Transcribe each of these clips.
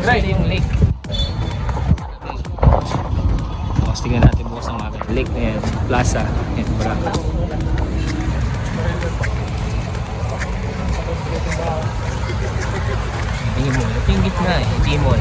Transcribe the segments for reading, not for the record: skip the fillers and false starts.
Tapos ito yung lake. Tapos tingnan natin bukas ang mga lake na yan. Plaza. Yan, Boracay. Timon. Ito yung gitna eh. Timon.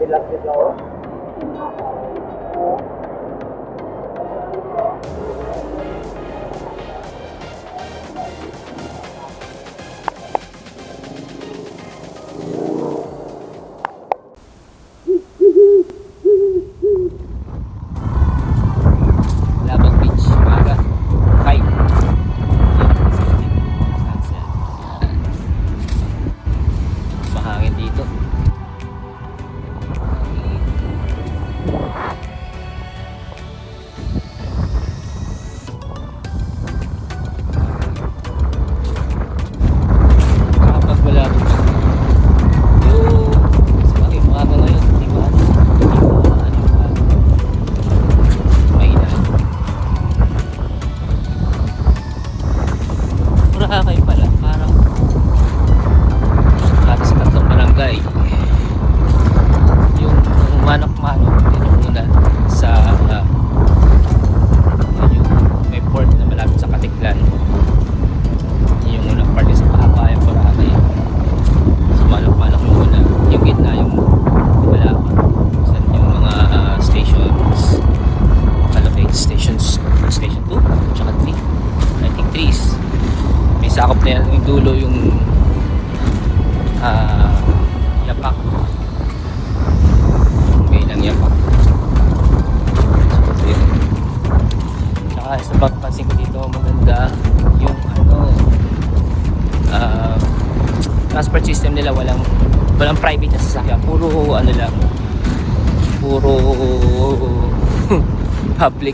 Lapit lang ako. yapak. May ng yapak. So, yun. Tsaka sa pagpansin ko dito, maganda yung transport system nila. Walang private na sasakyan, puro ano lang, puro public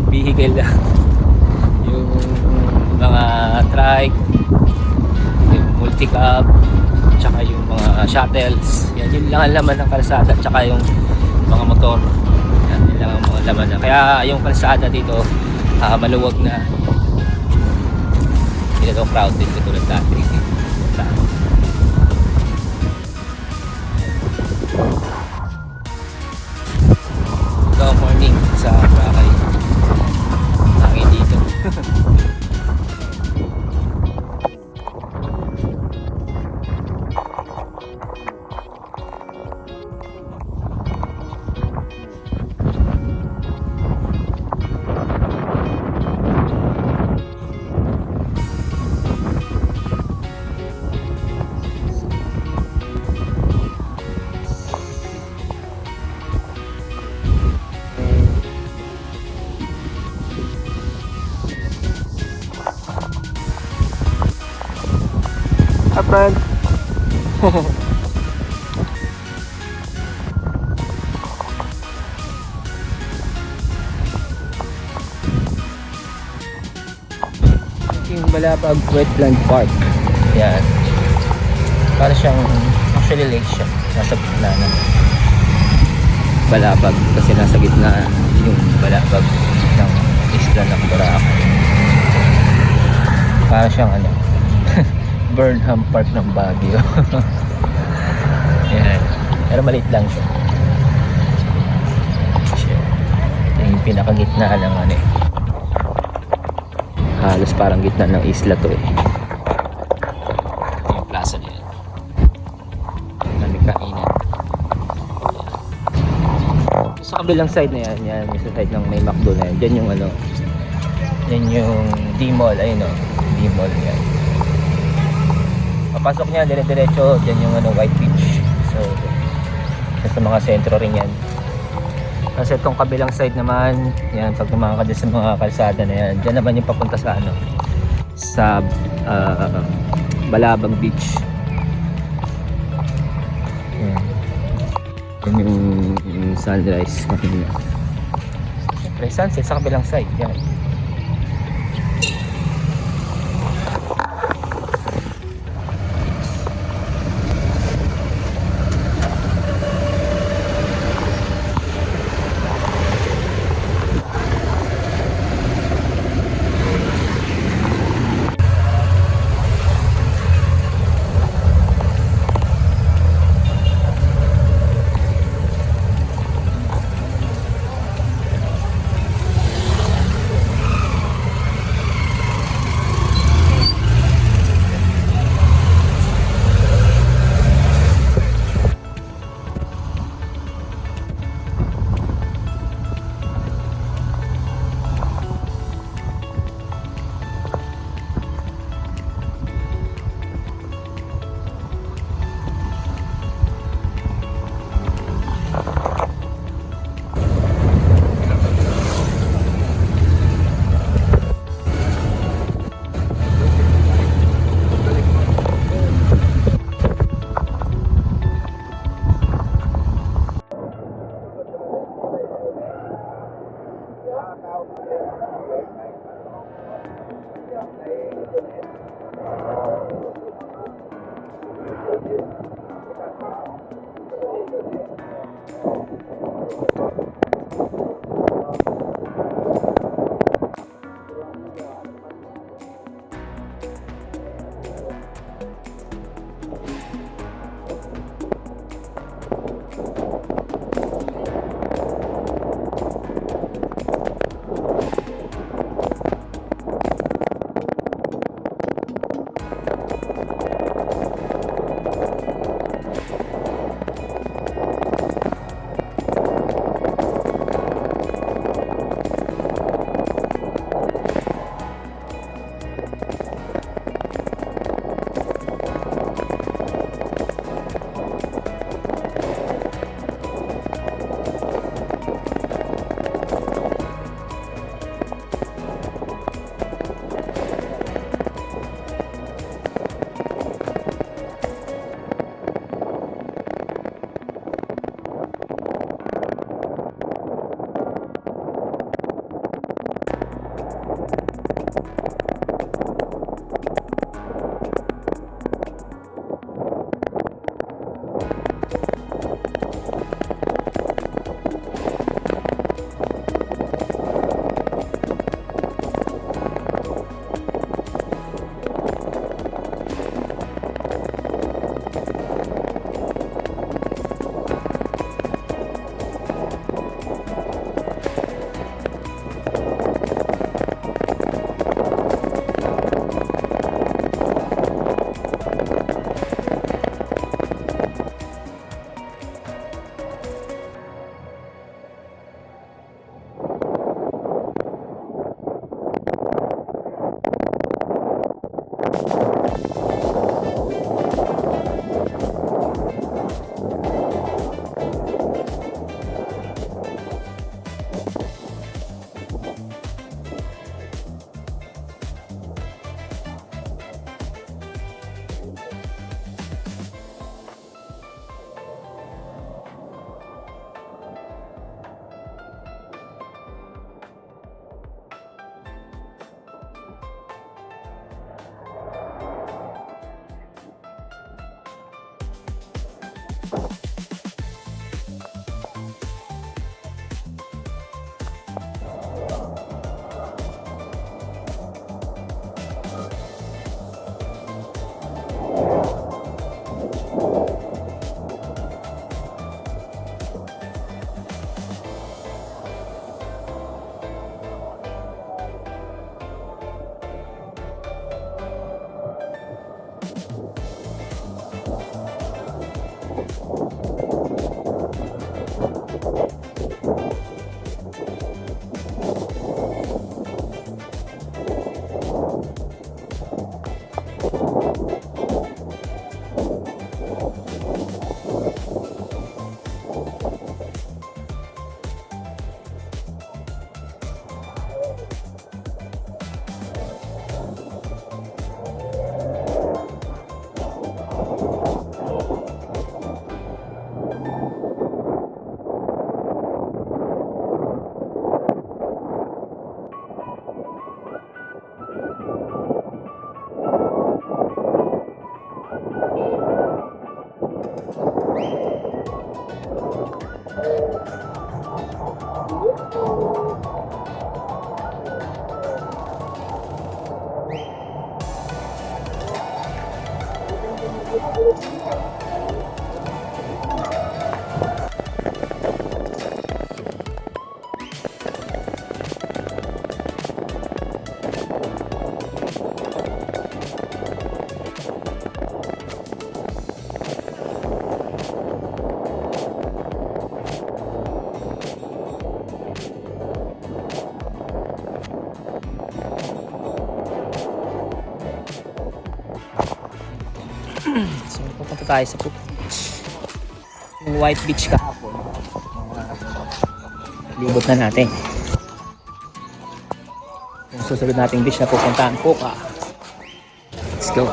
vehicle lang. Yung mga trike, yung multi-cab, tsaka yung mga shuttles, yan, yun lang ang laman ng kalsada, tsaka yung mga motor, yan, yun lang ang mga laman na. Kaya yung kalsada dito maluwag na, hindi na ito crowded katulad dati. Good morning sa Boracay. Hangin dito. Friend. Yung Balapag Wetland Park. Yan. Para siyang, actually lake siya. Nasa gitna ng Balapag. Kasi nasa gitna yung Balapag ng isla ng Boracay. Para siyang ano, Burnham Park ng Baguio. Yan. Pero maliit lang siya. Ito yung pinakagitna ng ano eh. Halos parang gitna ng isla to eh. Yung plaza na yan. Maraming kainan. Yan. Sa kabilang side na yan, yan yung sa side ng may McDo na yan. Diyan yung ano, yan yung D-Mall. Ayun o, D-Mall yan. Papasok niya dire-diretso, diyan yung ano, White Beach. So, sa mga sentro rin yan. Kasi itong kabilang side naman, yan, pag naman ka sa mga kalsada na yan, diyan naman yung papunta sa ano, sa Balabag Beach. Yan. Yan yung sunrise. Siyempre, sunset sa kabilang side, yan. So, pupunta tayo sa yung White Beach kahapon. Libot na natin. Yung susunod nating beach na pupuntahan, Puka. Let's go.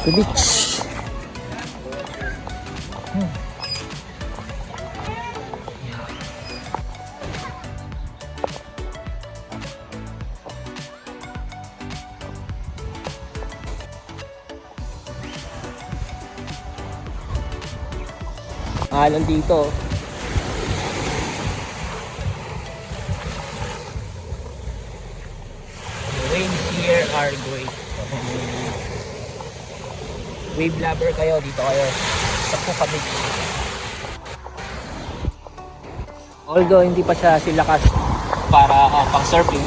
The beach. Alon dito. The waves here are great. Wave lover kayo, dito kayo sa Puka Beach. Although hindi pa siya silakas para pang surfing,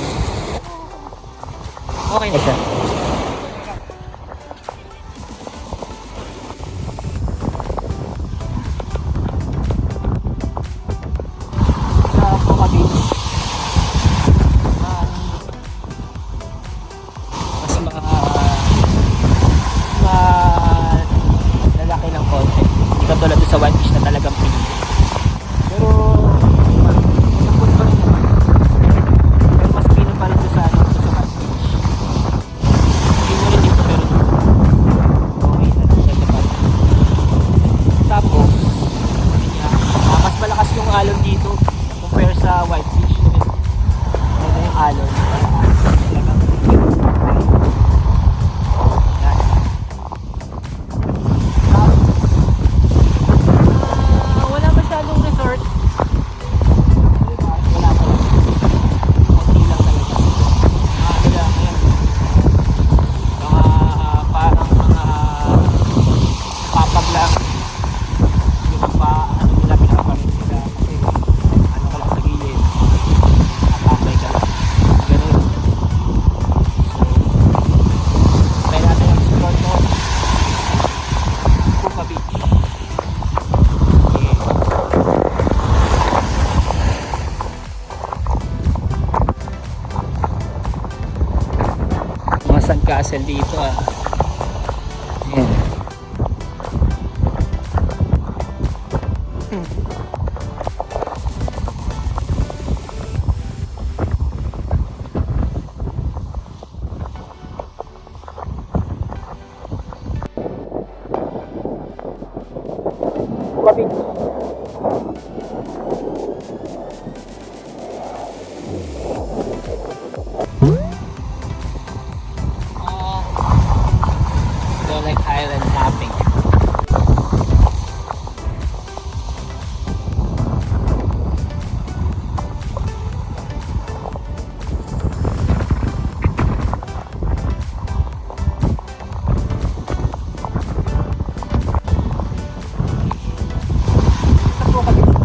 okay na siya. Sa Puka Beach, lalaki ng konti. Hindi katulad doon sa White Beach na talagang pinili. Pero malambot pa rin naman. Pero mas pinili pa rin doon sa White Beach. Hindi mo rin dito pero okay na. Ganda pa rin. Tapos mas malakas yung alon dito compare sa White Beach. Ito yung alon. Talagang sandcastle dito ah. Ayan. Puka Beach. Like island hopping. Sa Puka Beach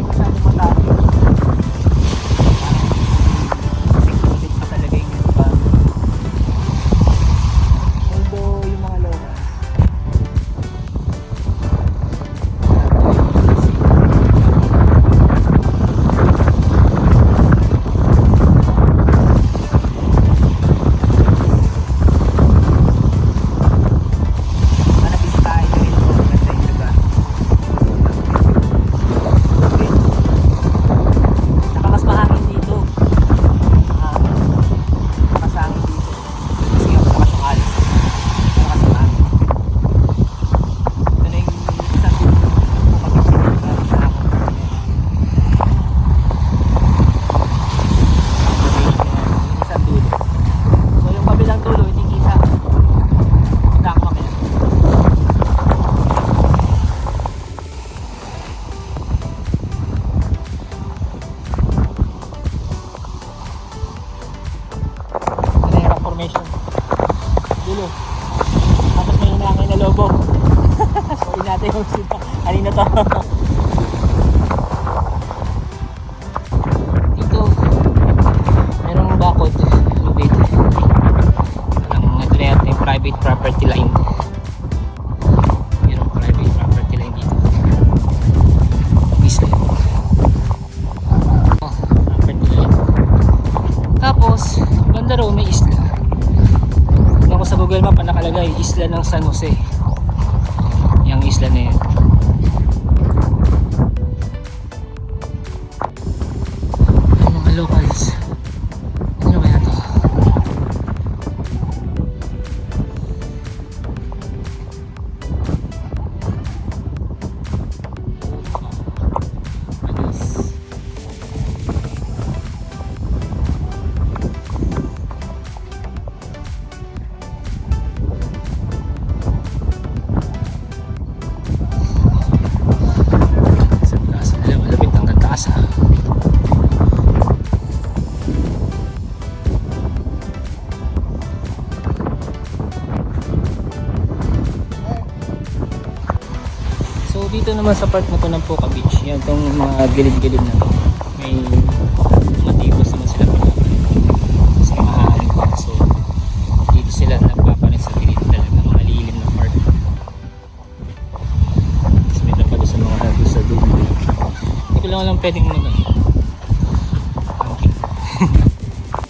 dulo. Tapos may hinangin na lobo. Sorry natin yung sila. Kanina to. Dito, merong bakod. Lubid. Parang ito na yata yung private property line. Merong private property line dito. Isla. Oh, property line. Tapos, banda raw may isla. Tignan ko sa Google Map, nakalagay, isla ng San Jose. Yung isla na yan. Ang mga locals. Ano kaya to? Anis. Malapit hanggang taas ha. So dito naman sa part na to ng Puka Beach, yan tong mga gilid-gilid na to, may mga tibos naman sila pinapalit kasi mahangin pa. So dito sila nagpapalit sa gilid, talagang malilim na part. Tapos may pa doon sa mga doon sa dulo. Hindi ko lang alam pwedeng mag camping.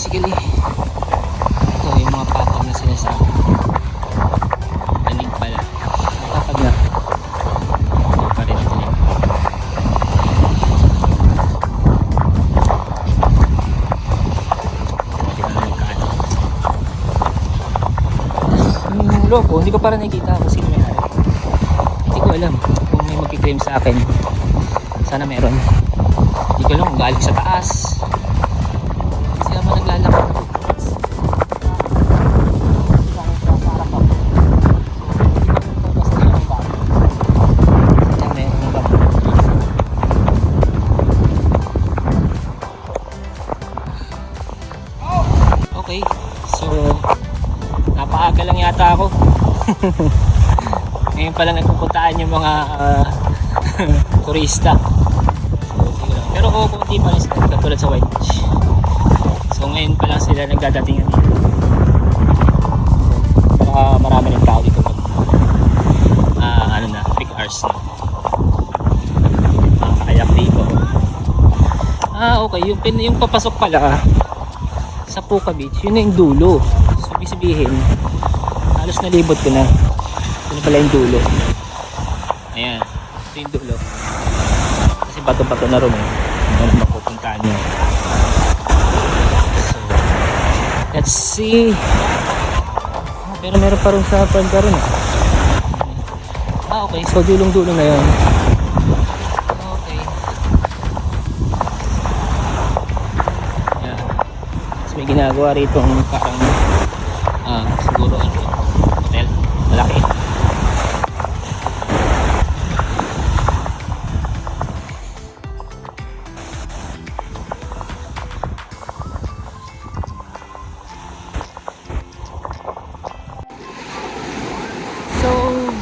Basically, ito yung mga patag na sinasabi. Galing pala. Patag na. Ito pa rin ito yan. Hindi ko na magkaan. Yung loko, hindi ko parang nakikita kung sino may hari. Hindi ko alam kung may magkiklaim sa akin. Sana meron. Hindi ko alam kung galing sa taas. Kasi naman naglalakad. Okay, so napaaga lang yata ako. Ngayon pa lang nagpupuntaan yung mga turista. Pero kukunti pa rin sila katulad sa White Beach. So ngayon pa lang sila nagdadatingan dito. Baka marami ng tao dito pag ano na, peak hours na. Kayak dito. Okay, yung papasok pala sa Puka Beach, yun na yung dulo. So ibig sabihin, halos nalibot ko na. Yun pala yung dulo. Ayan, ito yung dulo. Kasi bato-bato na rin eh. Ano mapupuntahan nyo. So, let's see. Pero meron pa rin sa pagka rin. Okay. So dulong-dulong na yun. Okay. Ayan. Tapos may ginagawa rito parang siguro hotel. Malaki.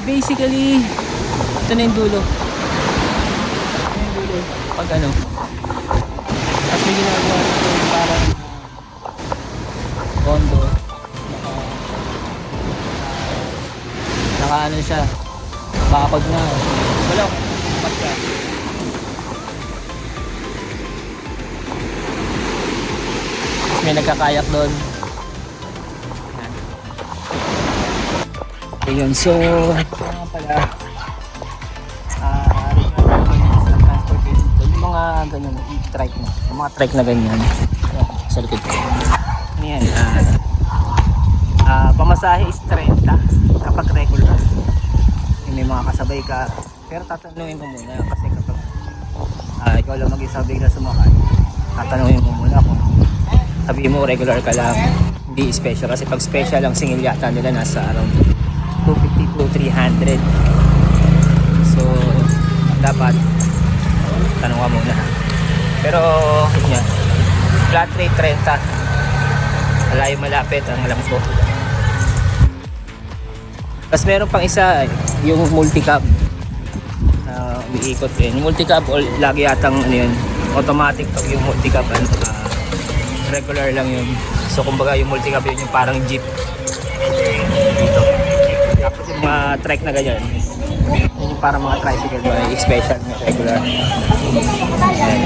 Basically, ito na yung dulo. Ito yung dulo. Pag ano. Tapos may ginagawa nito parang condo. Naka ano siya. Bakod na. Wala ko. Ba't ka? Tapos may nagkakayak doon. Ayun, so nga pala transportation dito, yung mga ganyan, i-trike na, yung mga trike na ganyan. Ayan, sa likod ko. Ano yan, pamasahe is 30 kapag regular. May mga kasabay ka, pero tatanungin mo muna kasi kapag ikaw lang mag-isa bigla sumakay, tatanungin mo muna kung sabihin mo regular ka lang, hindi special. Kasi pag special ang singil yata nila nasa around 250 to 300. So dapat tanong ka muna. Pero yun yan, flat rate 30. Malayo malapit ang alam ko. Tapos meron pang isa, yung multi-cab na umiikot din. Yung multi-cab, lagi yatang ano yun, automatic to yung multi-cab. Regular lang yun. So kumbaga yung multi-cab yun yung parang jeep. Dito. Tapos yung mga trike na ganyan. Yun yung parang mga tricycle ba, special na regular. Ayan.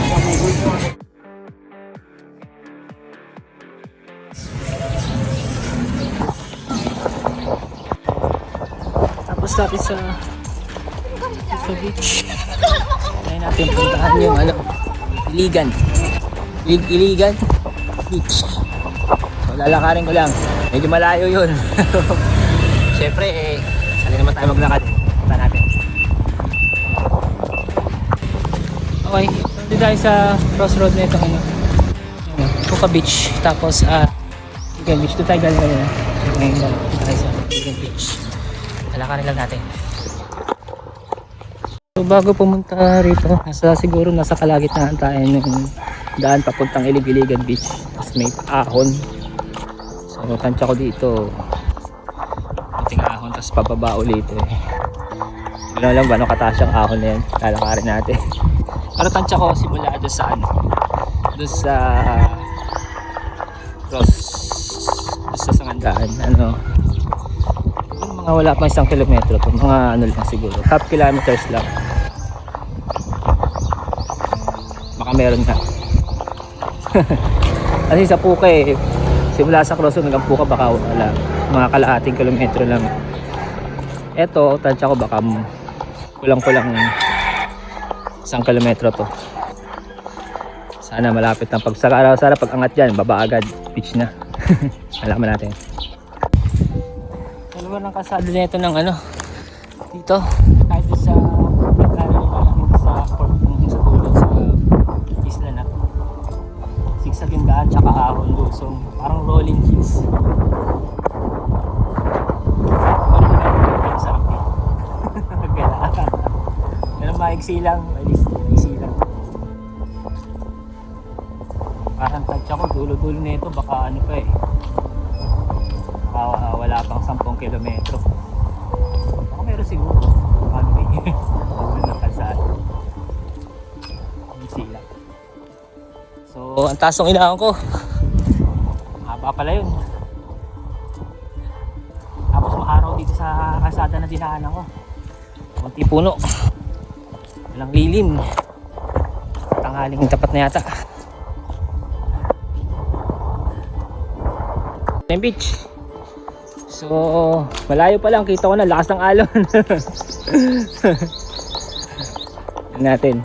Tapos natin sa beach. Kaya natin puntahan yung ano, Iligan. Iligan Beach. So lalakarin ko lang. Medyo malayo yun. Siyempre sali naman tayo maglakad. Punta natin. Okay. So dito tayo sa crossroad na itong ano. Puka Beach. Tapos Iligan Beach. Doon tayo galing kanina. So ngayon tayo sa Iligan Beach. Lalakarin lang natin. So bago pumunta rito, siguro nasa kalagitnaan tayo ng daan papuntang Iligan Beach. Tapos may ahon. So tansya ko dito. Puting ahon tapos pababa ulit eh. Hindi lang ba ano kataas yung ahon na yan. Lalakarin natin. Pero tansya ko simula doon sa ano. Doon sa cross. Doon sa sangandaan. Ano. Mga wala pang 1 kilometro to. Mga ano lang siguro. Half kilometers lang. Baka meron ka. Kasi sa Puka simula sa cross hanggang Puka baka wala. Mga kalahating kilometro lang. Eto, tansya ko baka kulang-kulang 1 kilometro to. Sana malapit ng sana pag angat dyan, baba agad. Beach na. Alaman natin. Dalawa ng kasado na ito ng ano dito kahit sa hindi sa port sa dulo sa isla na sigsag yung daan tsaka ahon lusong parang rolling hills. Sarap dito. Nagkala meron maiksi lang maiksi lang parang tansya ko dulo-dulo na ito baka ano pa wala pang 10 kilometro. Baka meron siguro. Ano eh. Wala na kalsada. Hindi sila. So, ang taas ng inahon ko. Haba pala yun. Tapos maaraw dito sa kalsada na dinaanan ko. Kunti puno. Walang lilim. Tanghaling tapat na yata. Beach. So, malayo pa lang kita ko na lakas ng alon. Natin.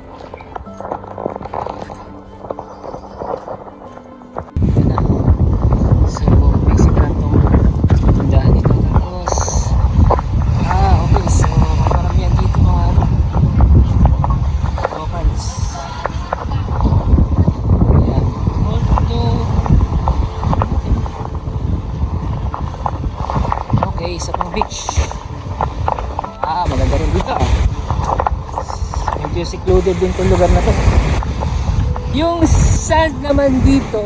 So, Mexican tong tindahan dito tapos. Okay. So, maramihan dito mga locals. Ayan. Okay, sa pang beach. Maganda rin dito. Medyo secluded din itong lugar na to. Yung sand naman dito,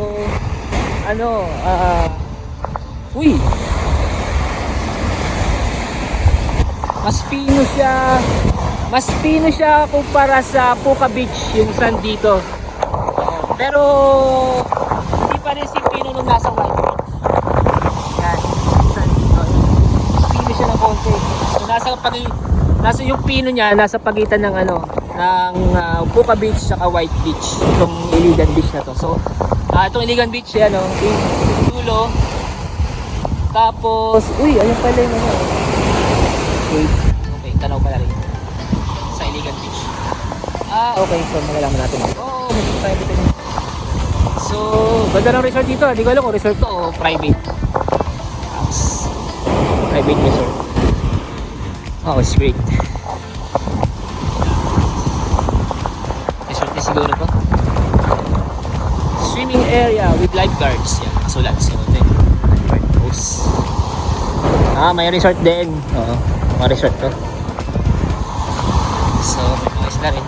uy! Mas pino siya kumpara sa Puka Beach, yung sand dito. Pero, hindi pa rin si pino nung nasa White Beach. Yan, sand dito. Siya ng konti. So, nasa yung pino niya nasa pagitan ng ng Puka Beach at White Beach. Itong Iligan Beach na to. So, itong Iligan Beach yung dulo. Tapos, uy, ayun pala yung wait. Okay, tanaw pala rin. Sa Iligan Beach. Okay, so magalaman natin. Maganda tayo dito. So, ganda ng resort dito. Hindi ko alam kung resort to o private. Private resort. It's great. Resort na siguro to. Swimming area with lifeguards. Yan, kasulat. So, lifeguard post. May resort din. Oo, mga resort to. So, may mga isla rin.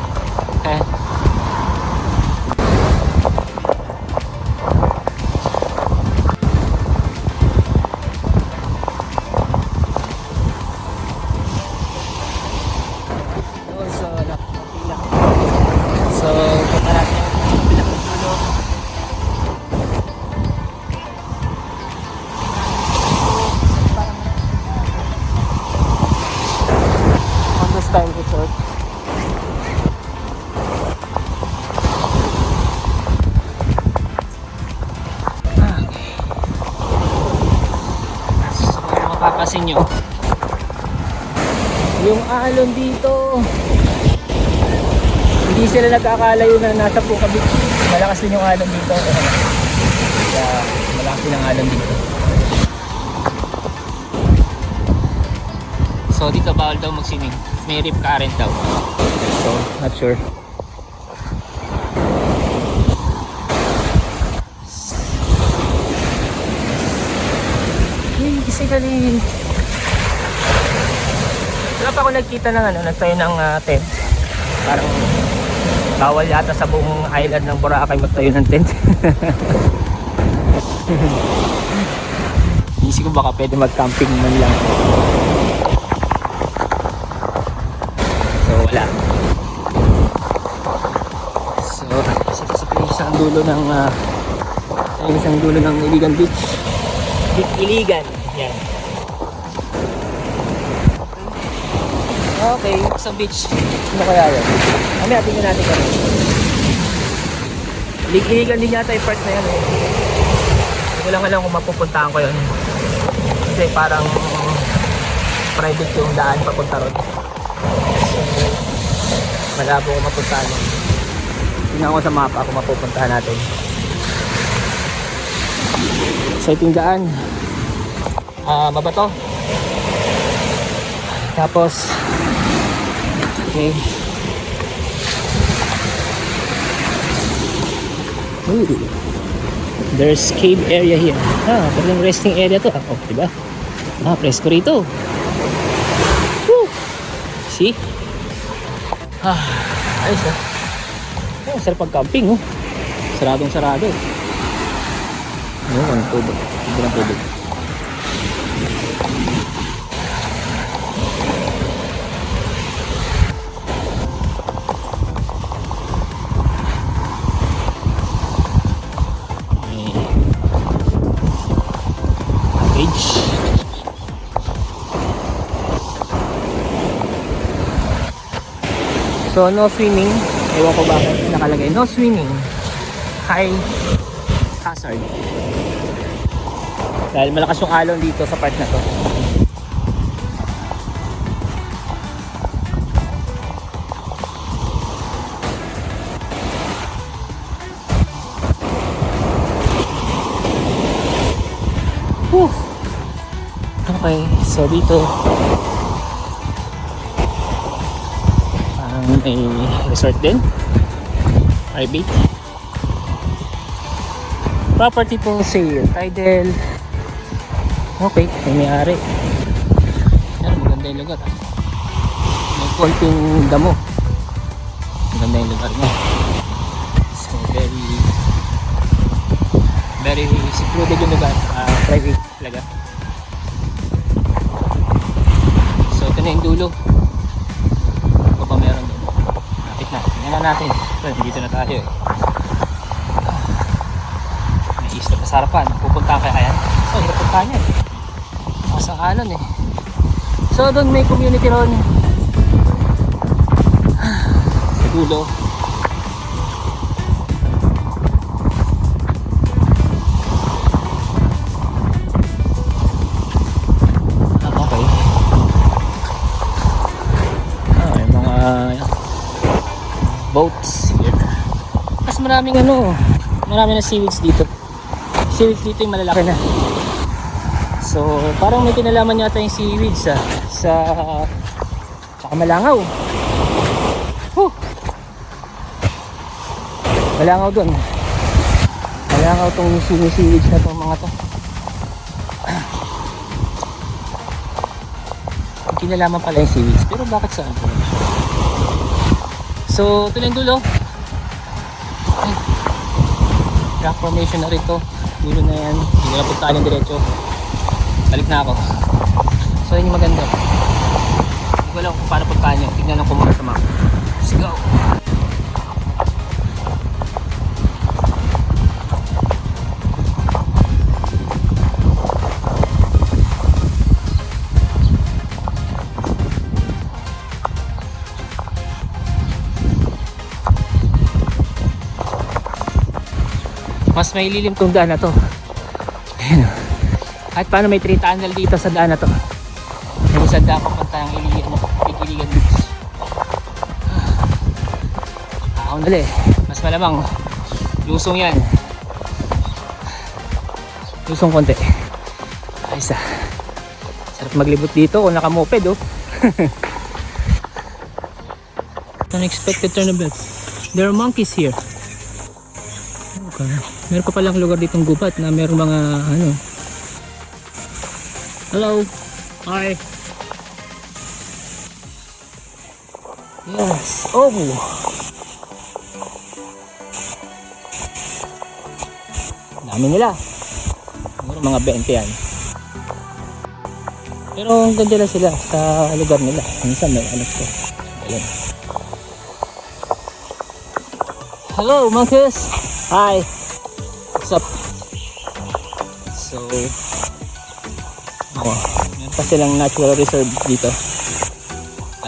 mapapasin nyo yung alon dito, hindi sila nagkakalayo na nasa Puka Beach. Malakas din yung alon dito. Kaya malakas din ang alon dito. So dito bawal daw mag-swimming. May rip current daw. So not sure. Basically, wala pa ako nagkita ng nagtayo ng tent. Parang bawal yata sa buong island ng Boracay magtayo ng tent. Isip ko baka pwede mag-camping man lang. So wala. So isang dulo ng Iligan Beach. Iligan. Yan. Okay, sa beach. Ano kaya yan? Kami tingnan natin kami. Iligan din yata yung part na yan eh. Hindi ko lang alam kung mapupuntahan ko yun. Kasi parang private yung daan papunta ron. So, malabo ko mapuntahan. Tingnan ko sa mapa kung mapupuntahan natin. So ito yung daan. Mabato. Tapos okay. Ooh. There's cave area here. Parang resting area to. Oh, diba? Presko rito. Woo! See? Ayos na. Sarap pag-camping, oh. Saradong sarado. Ang tubig. Sobrang tubig. So no swimming, ewan ko bakit nakalagay no swimming, high hazard dahil malakas yung alon dito sa part na to. Whew. Okay, so dito may resort din, private property po sale, Tidal. Okay, may may-ari. Yan, maganda yung lugar. May konting damo. Maganda yung lugar niya. So very secluded yung lugar, private talaga. So ito na yung dulo. Ito pa meron doon. Kapit na, tingnan natin. Dito na tayo eh. May isla na sa harapan. Pupuntahan kaya yan? Oh, hirap puntahan yan. Masang alon eh. So doon may community ron. Sa dulo. Okay. May mga boats here. Mas maraming marami na seaweeds dito. Seaweeds dito yung malalaki na. So parang may kinalaman yata yung seaweeds sa Malangaw. Malangaw doon. Malangaw tong seaweeds na tong mga to. May kinalaman pala yung seaweeds. Pero bakit saan? So ito na yung dulo. Rock formation na rin to. Dulo na yan. Hindi na puntaan yung diretso. Balik na ako. So yun yung maganda. Hindi ko alam kung paano puntaan nyo. Tignan lang ko muna sa map. Let's go! Mas may lilim tong daan na to. Ayun o. Kahit paano may 3 tunnel dito sa daan na to. May isang daan papunta ng Iligan Beach. Ako dali. Mas malamang lusong yan. Lusong konti. Ayos ah. Sarap maglibot dito kung nakamoped oh. Unexpected turn of events. There are monkeys here. Okay. Meron pa palang lugar ditong gubat na merong mga ano. Hello. Hi. Yes. Oh. Dami nila. Siguro mga 20 yan. Pero ang ganda lang sila sa lugar nila. Minsan may anak ko. Ayan. Hello monkeys. Hi. What's up? So, meron pa silang natural reserve dito.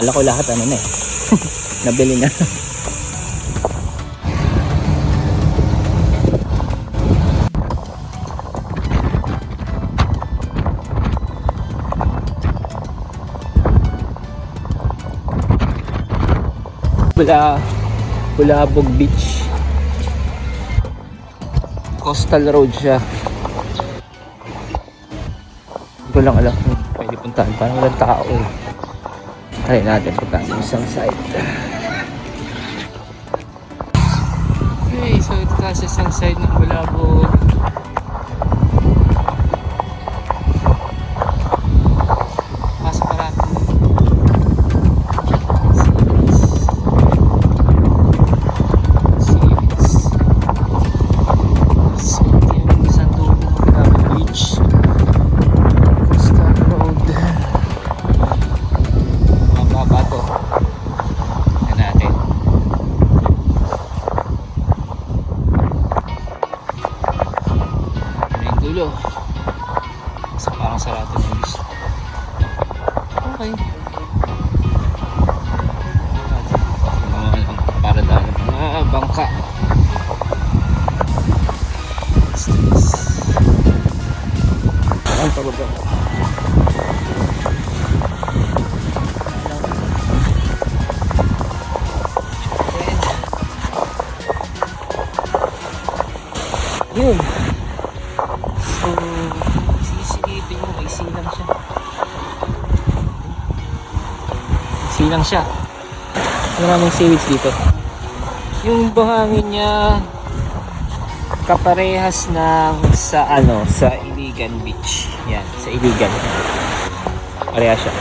Ala ko lahat ano na eh. Nabili na. Bulabog Beach. Coastal road siya. Hindi ko lang alam kung pwede puntahan. Parang walang tao eh. Try natin puntahan yung isang side. Okay, so ito tayo sa isang side ng Bulabog. Pasok pa natin. Kasi parang sarado yung bis. Okay. Para dahil mga bangka. Ang pababa. Yun. So, sisilipin mo, may silang siya. Silang siya. Maraming seaweeds dito. Yung buhangin niya kaparehas ng sa Iligan Beach. Yan, sa Iligan. Parehas siya.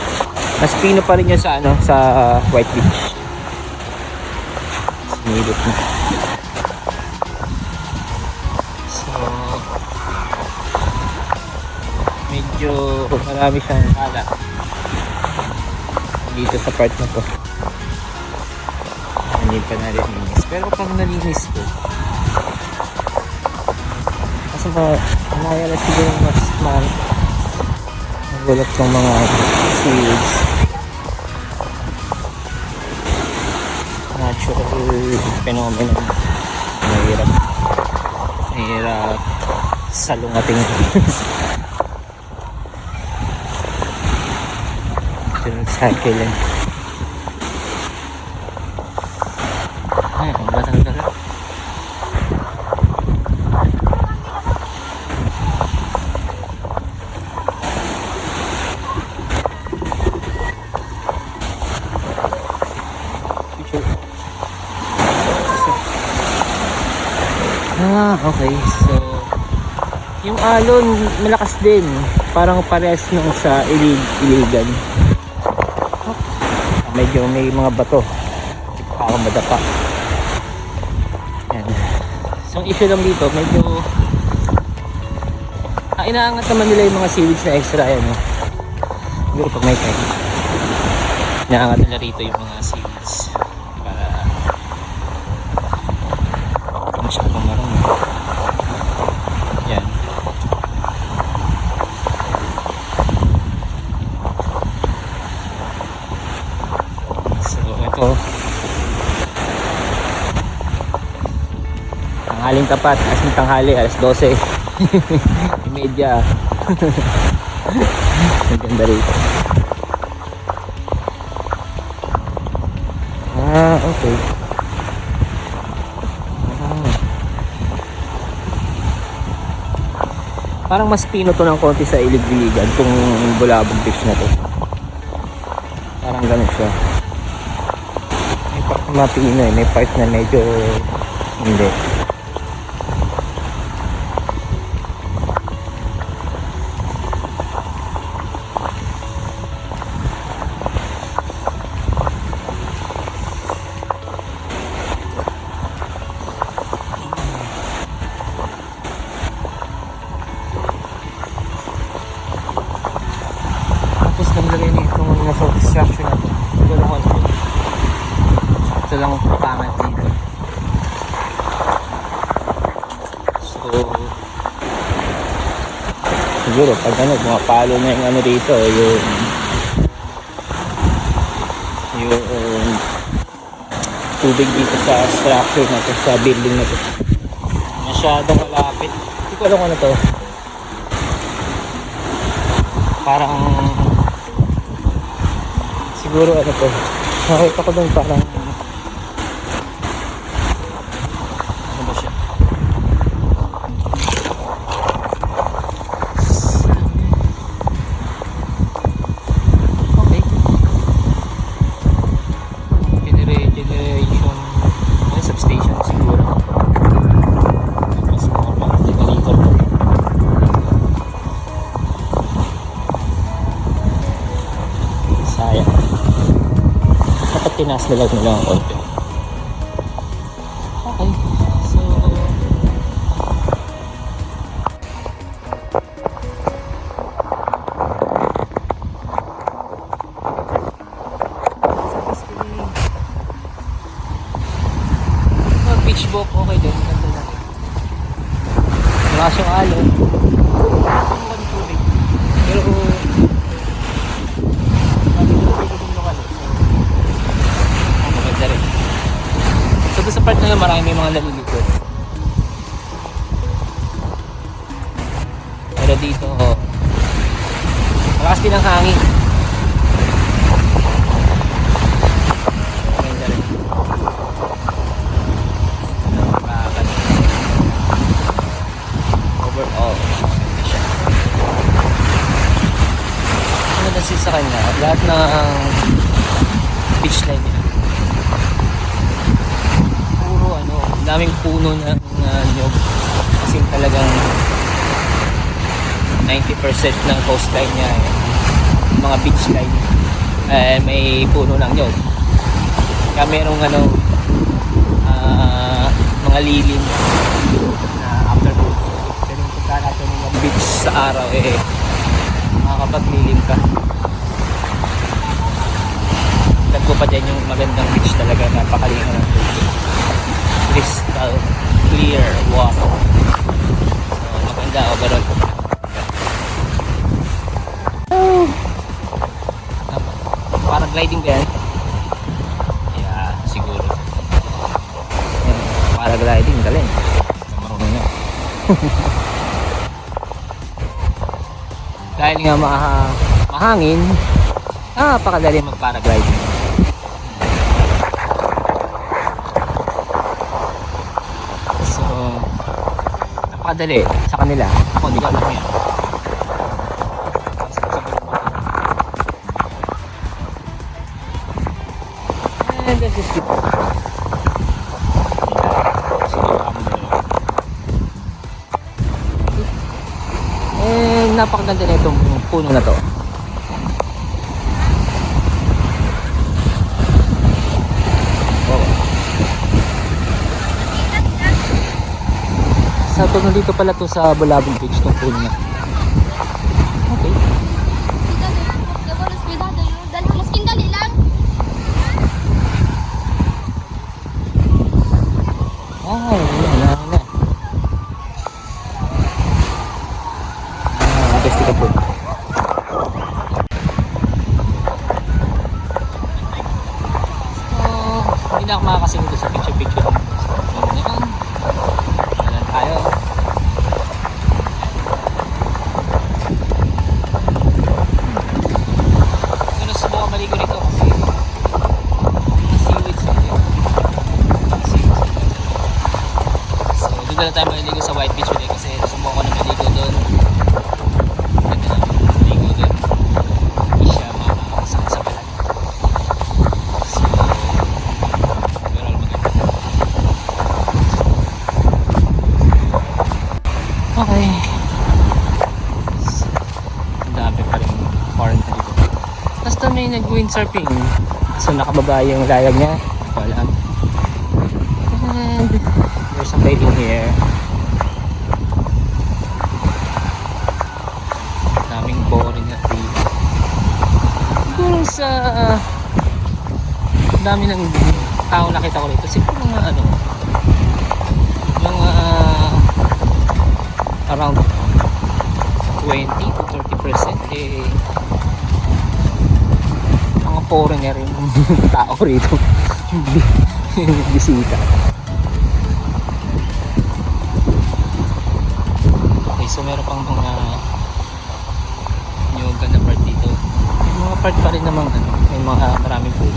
Mas pino pa rin niya sa sa White Beach. Sinilip mo. Medyo marami siyang kalat dito sa part na to. Hindi pa nalinis. Pero pag nalinis ko, kasi ba nayala siguro mas magulap ng mga seeds. Natural phenomenon. Mahirap salungating. Nag-cycle yan. Ay, ang batang dagat. Okay. So, yung alon, malakas din. Parang pares nung sa Iligan. Medyo may mga bato parang madapa. Yan. So ang issue lang dito medyo inaangat naman nila yung mga seaweeds na extra yan no? Siguro pag may time inaangat nila rito yung mga seaweeds para masyadong marami. Yan. Ito tanghaling tapat, as ng tanghali, alas 12 media Maganda rito. Ah, okay. Ah. Parang mas pino to ng konti sa ilig-iligan kung Bulabog Beach na to. Parang ganun siya. May part na mapino eh. May part na medyo hindi. Tapos naglagay na itong nasa structure na ito. Siguro ko ito lang pangat dito. So siguro pag ano, pumapalo na yung ano dito, yung tubig dito sa structure na to, sa building na to. Masyadong malapit. Hindi ko alam kung ano to. Parang siguro ano to, nakita ko doon parang ano ba siya, okay, generation may substation siguro. Tapos mga pang generator to. Sayang. Dapat tinaas na lang ang konti. Okay. So beach walk okay din. Ganda na. Wala siyang alon. Pero maganda rin. So doon sa part na yun, marami may mga nalilipot. Pero dito, malakas din ang hangin. Maganda rin. Overall, maganda siya. Ano nasi sa kanya? Lahat ng beach line niya. Puro ano, daming puno ng nyog. Kasi talagang 90% ng coastline niya, mga beach line, may puno ng nyog. Kaya merong ano, mga lilim na afternoon. Pero kung punta natin ng beach sa araw, makakapaglilim ka. Ko pa dyan yung magandang beach talaga, napakalinis ng tubig, crystal clear water. So maganda overall. Paragliding ba yan? Yeah, siguro. Paragliding, galing. Marunong nyo. Dahil nga mahangin, napakadali mag-paragliding. So napakadali sa kanila. Ako hindi ko alam yan. And let's just keep on. And napakaganda na itong puno na to. Sa to, dito pala to sa Bulabog Beach tong puno na. Okay. Ah, wala na. Besti ka po. So, hindi na ako makakasing ito sa picture-picture. Wala tayo. basta may nag-windsurfing. So nakababa yung layag niya. Wala. And there's some bathing here. Daming boring at dito. Siguro sa dami ng tao nakita ko rito. Siguro mga ano, mga around 20 to 30% eh mga foreigner yung tao rito. Yung bisita. Okay, so meron pang mga yoga na part dito. May mga part pa rin namang ano, may mga maraming food.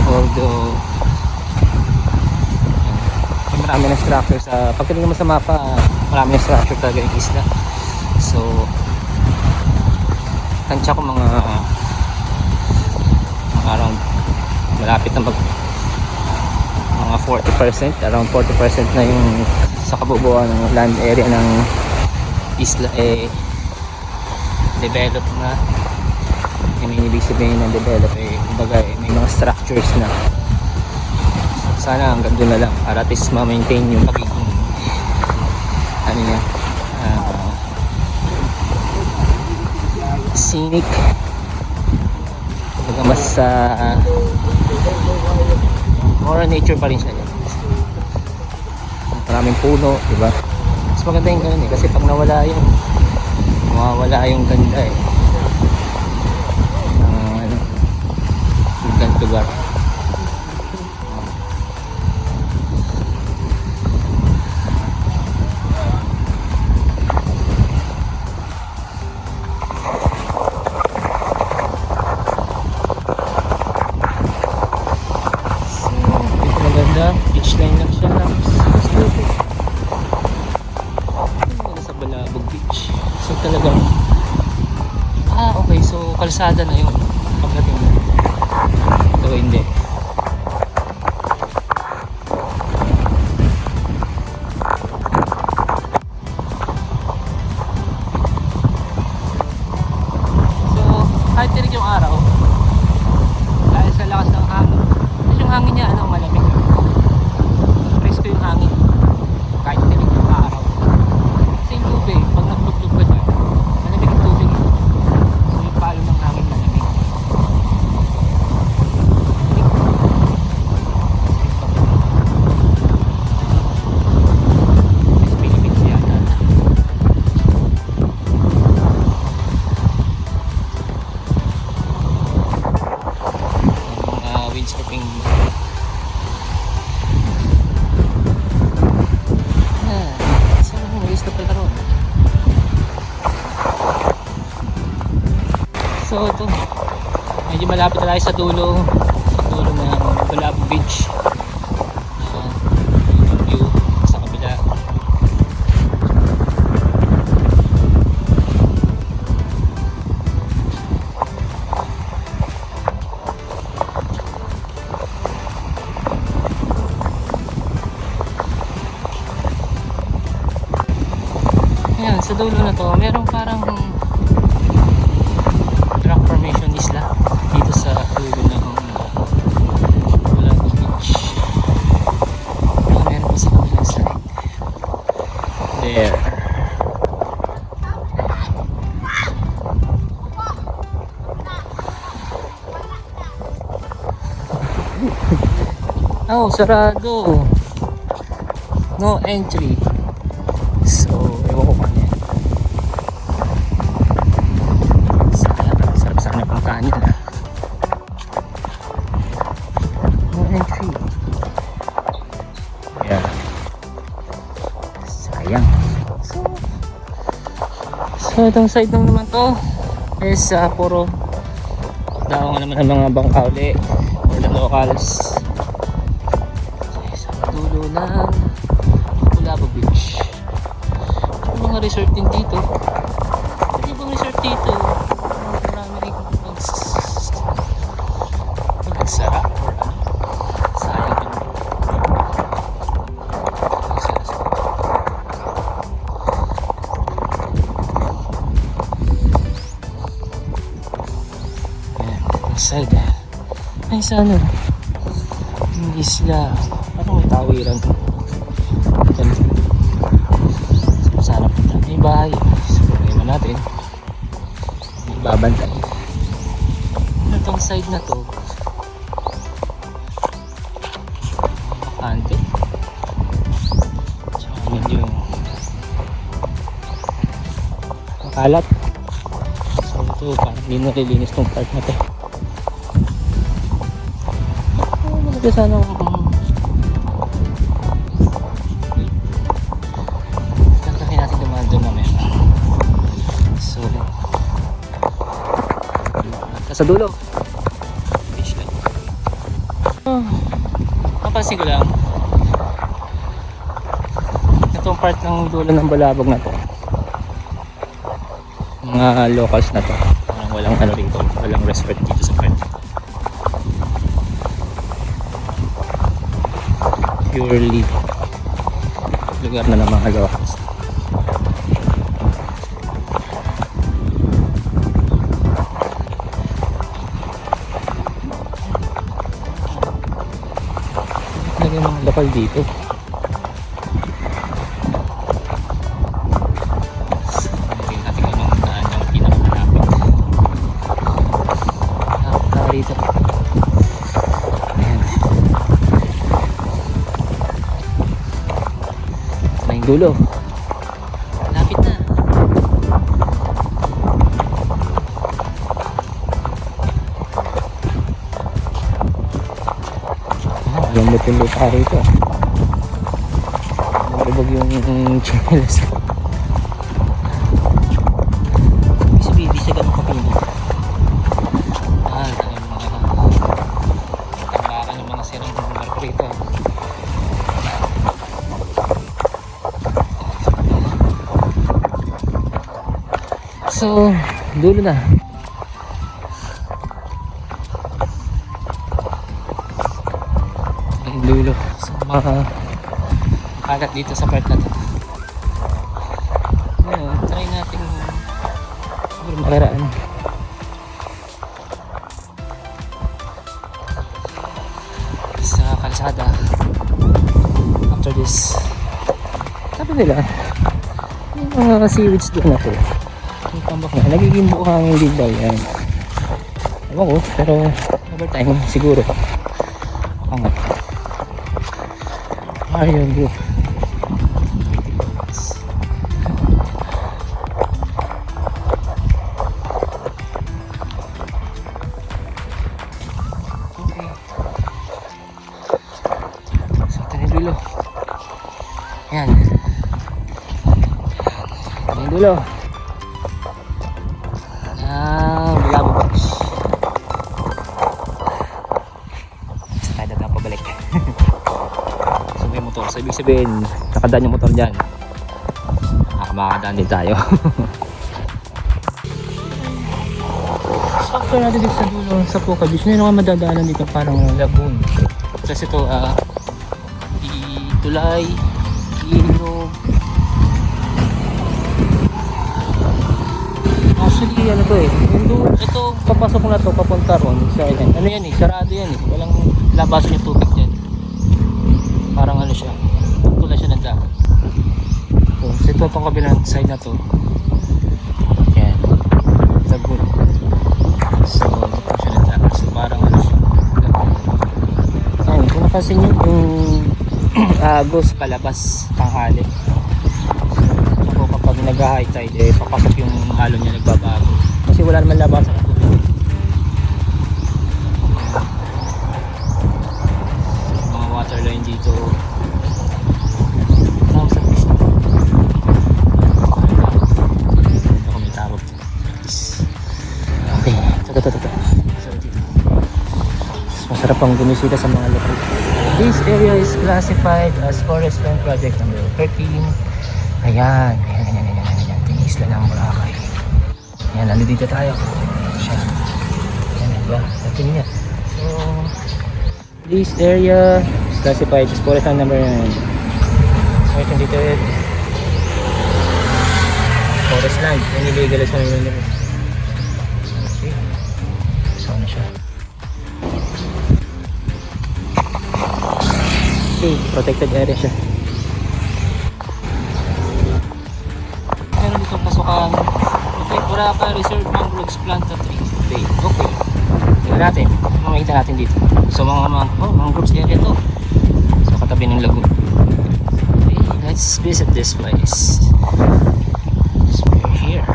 Although may marami ng structure sa pagdating naman sa mapa, marami ng structure talaga yung isla. So tansya ko mga around malapit na mga 40%, around 40% na yung sa kabubuan ng land area ng isla eh develop na. Yung ibig sabihin ng develop eh kumbaga eh, may mga structures na. Sana hanggang doon na lang para at least ma-maintain yung pagiging ano niya scenic, kumbaga mas more nature pa rin siya. Maraming puno, diba? Mas maganda yung ganun eh kasi pag nawala yun mawawala yung ganda eh ano, yung ganda lugar. Beach line lang siya mas beauty. Sa Balabog Beach. So talagang okay, so kalsada na yung pagdating mo. So hindi. So kahit tinig yung araw dahil sa lakas ng hangin, yung hangin niya malamig. Presko yung hangin kahit tinig yung araw. Kasi yung tubig pag nagluglug ka dyan malamig yung tubig, so yung palo ng hangin malamig. Mas Philippines yata mga windsurfing. So ito, medyo malapit na tayo sa dulo ng Balabog Beach. Yung view sa kabila. Ayan, sa dulo na to, merong parang rock formation isla dito sa dulo ng Balabog Beach. Meron pa sa kabilang side there. Oh, sarado, no entry. So ewan ko kanya. Sarap sana pang kanin na. No entry. Yeah. Sayang. So itong side lang naman to is puro daw naman ang mga bangkauli or the locals. Sa dulo ng Balabog Beach. May mga resort din dito. May ibang resort dito. Marami rin nagsara or ano. Sayang yun. Ang side. Ay, sa ano? Yung isla. Parang may tawiran. Ganda. Sana punta. May bahay. So, problema natin. May babantay. Ano tong side na to? Bakante. Tsaka medyo makalat. So ito parang hindi nalilinis tong part na to. Maganda sana tantakin natin dumaan doon mamaya. So sa dulo beach lang. Napansin ko lang itong part ng dulo ng Balabog na to, mga locals na to, parang walang ano rito, walang respect dito sa part. Purely lugar na ng mga locals. Lagay mga lokal dito. Dito. Ayan. Ito na yung dulo. Lapit na. Alam mo yung lupa rito. Nalubog yung chinelas. Ibig sabihin, di siya ganun kapindi. Rito. So, dulo na. Ang dulo. So, mga kagat dito sa part na to. Ngayon, try natin siguro makaraan. Sa kalsada after this. Sabi nila yung mga seaweeds doon na to, yung tambak na nagiging buhangin din daw yan. Ewan ko, pero over time siguro nga Mario Group. Dulo. Ayan. Yung dulo. Balabog Beach. Tayo na pabalik. So may motor. So ibig sabihin, nakadaan yung motor dyan. Makakadaan din tayo. So after natin dito sa dulo, sa Puka Beach, may naman madadaanan dito parang lagoon. Kasi ito, tulay, ilog. Actually, ano to eh. Ito, papasok na to, papunta ron. Sa yan. Ano yan eh, sarado yan eh. Walang labasan yung tubig dyan. Parang ano siya. Tulay siya ng dagat. So ito itong kabilang side na to. Yan. Lagoon. So, ito siya ng dagat. So, parang ano siya. Ayun, kung napansin nyo, yung agos palabas tanghali. So kapag nag-high tide papasok yung halo niya, nagbabago kasi wala naman labasan ng tubig. Mga water line dito. Sa fish na ito kung may tawag. Okay, ito. So dito masarap ang gumisita sa mga lokal. This area is classified as Forest Land Project number 13. Ayan. Ito yung isla ng Boracay. Ayan, nandito tayo. Ayan, diba? Ito niya. So, this area is classified as Forest Land number 9. Wait, nandito yun. Forest Land. Yan illegal as well. Okay. So, ano siya? kasi protected area siya. Meron ditong pasukan. Okay, Boracay Reserve Mangroves Planta Tree Bay. Okay. Tingnan natin. Makikita natin dito. So mangroves area to. So katabi ng lagoon. Okay, let's visit this place. So we're here.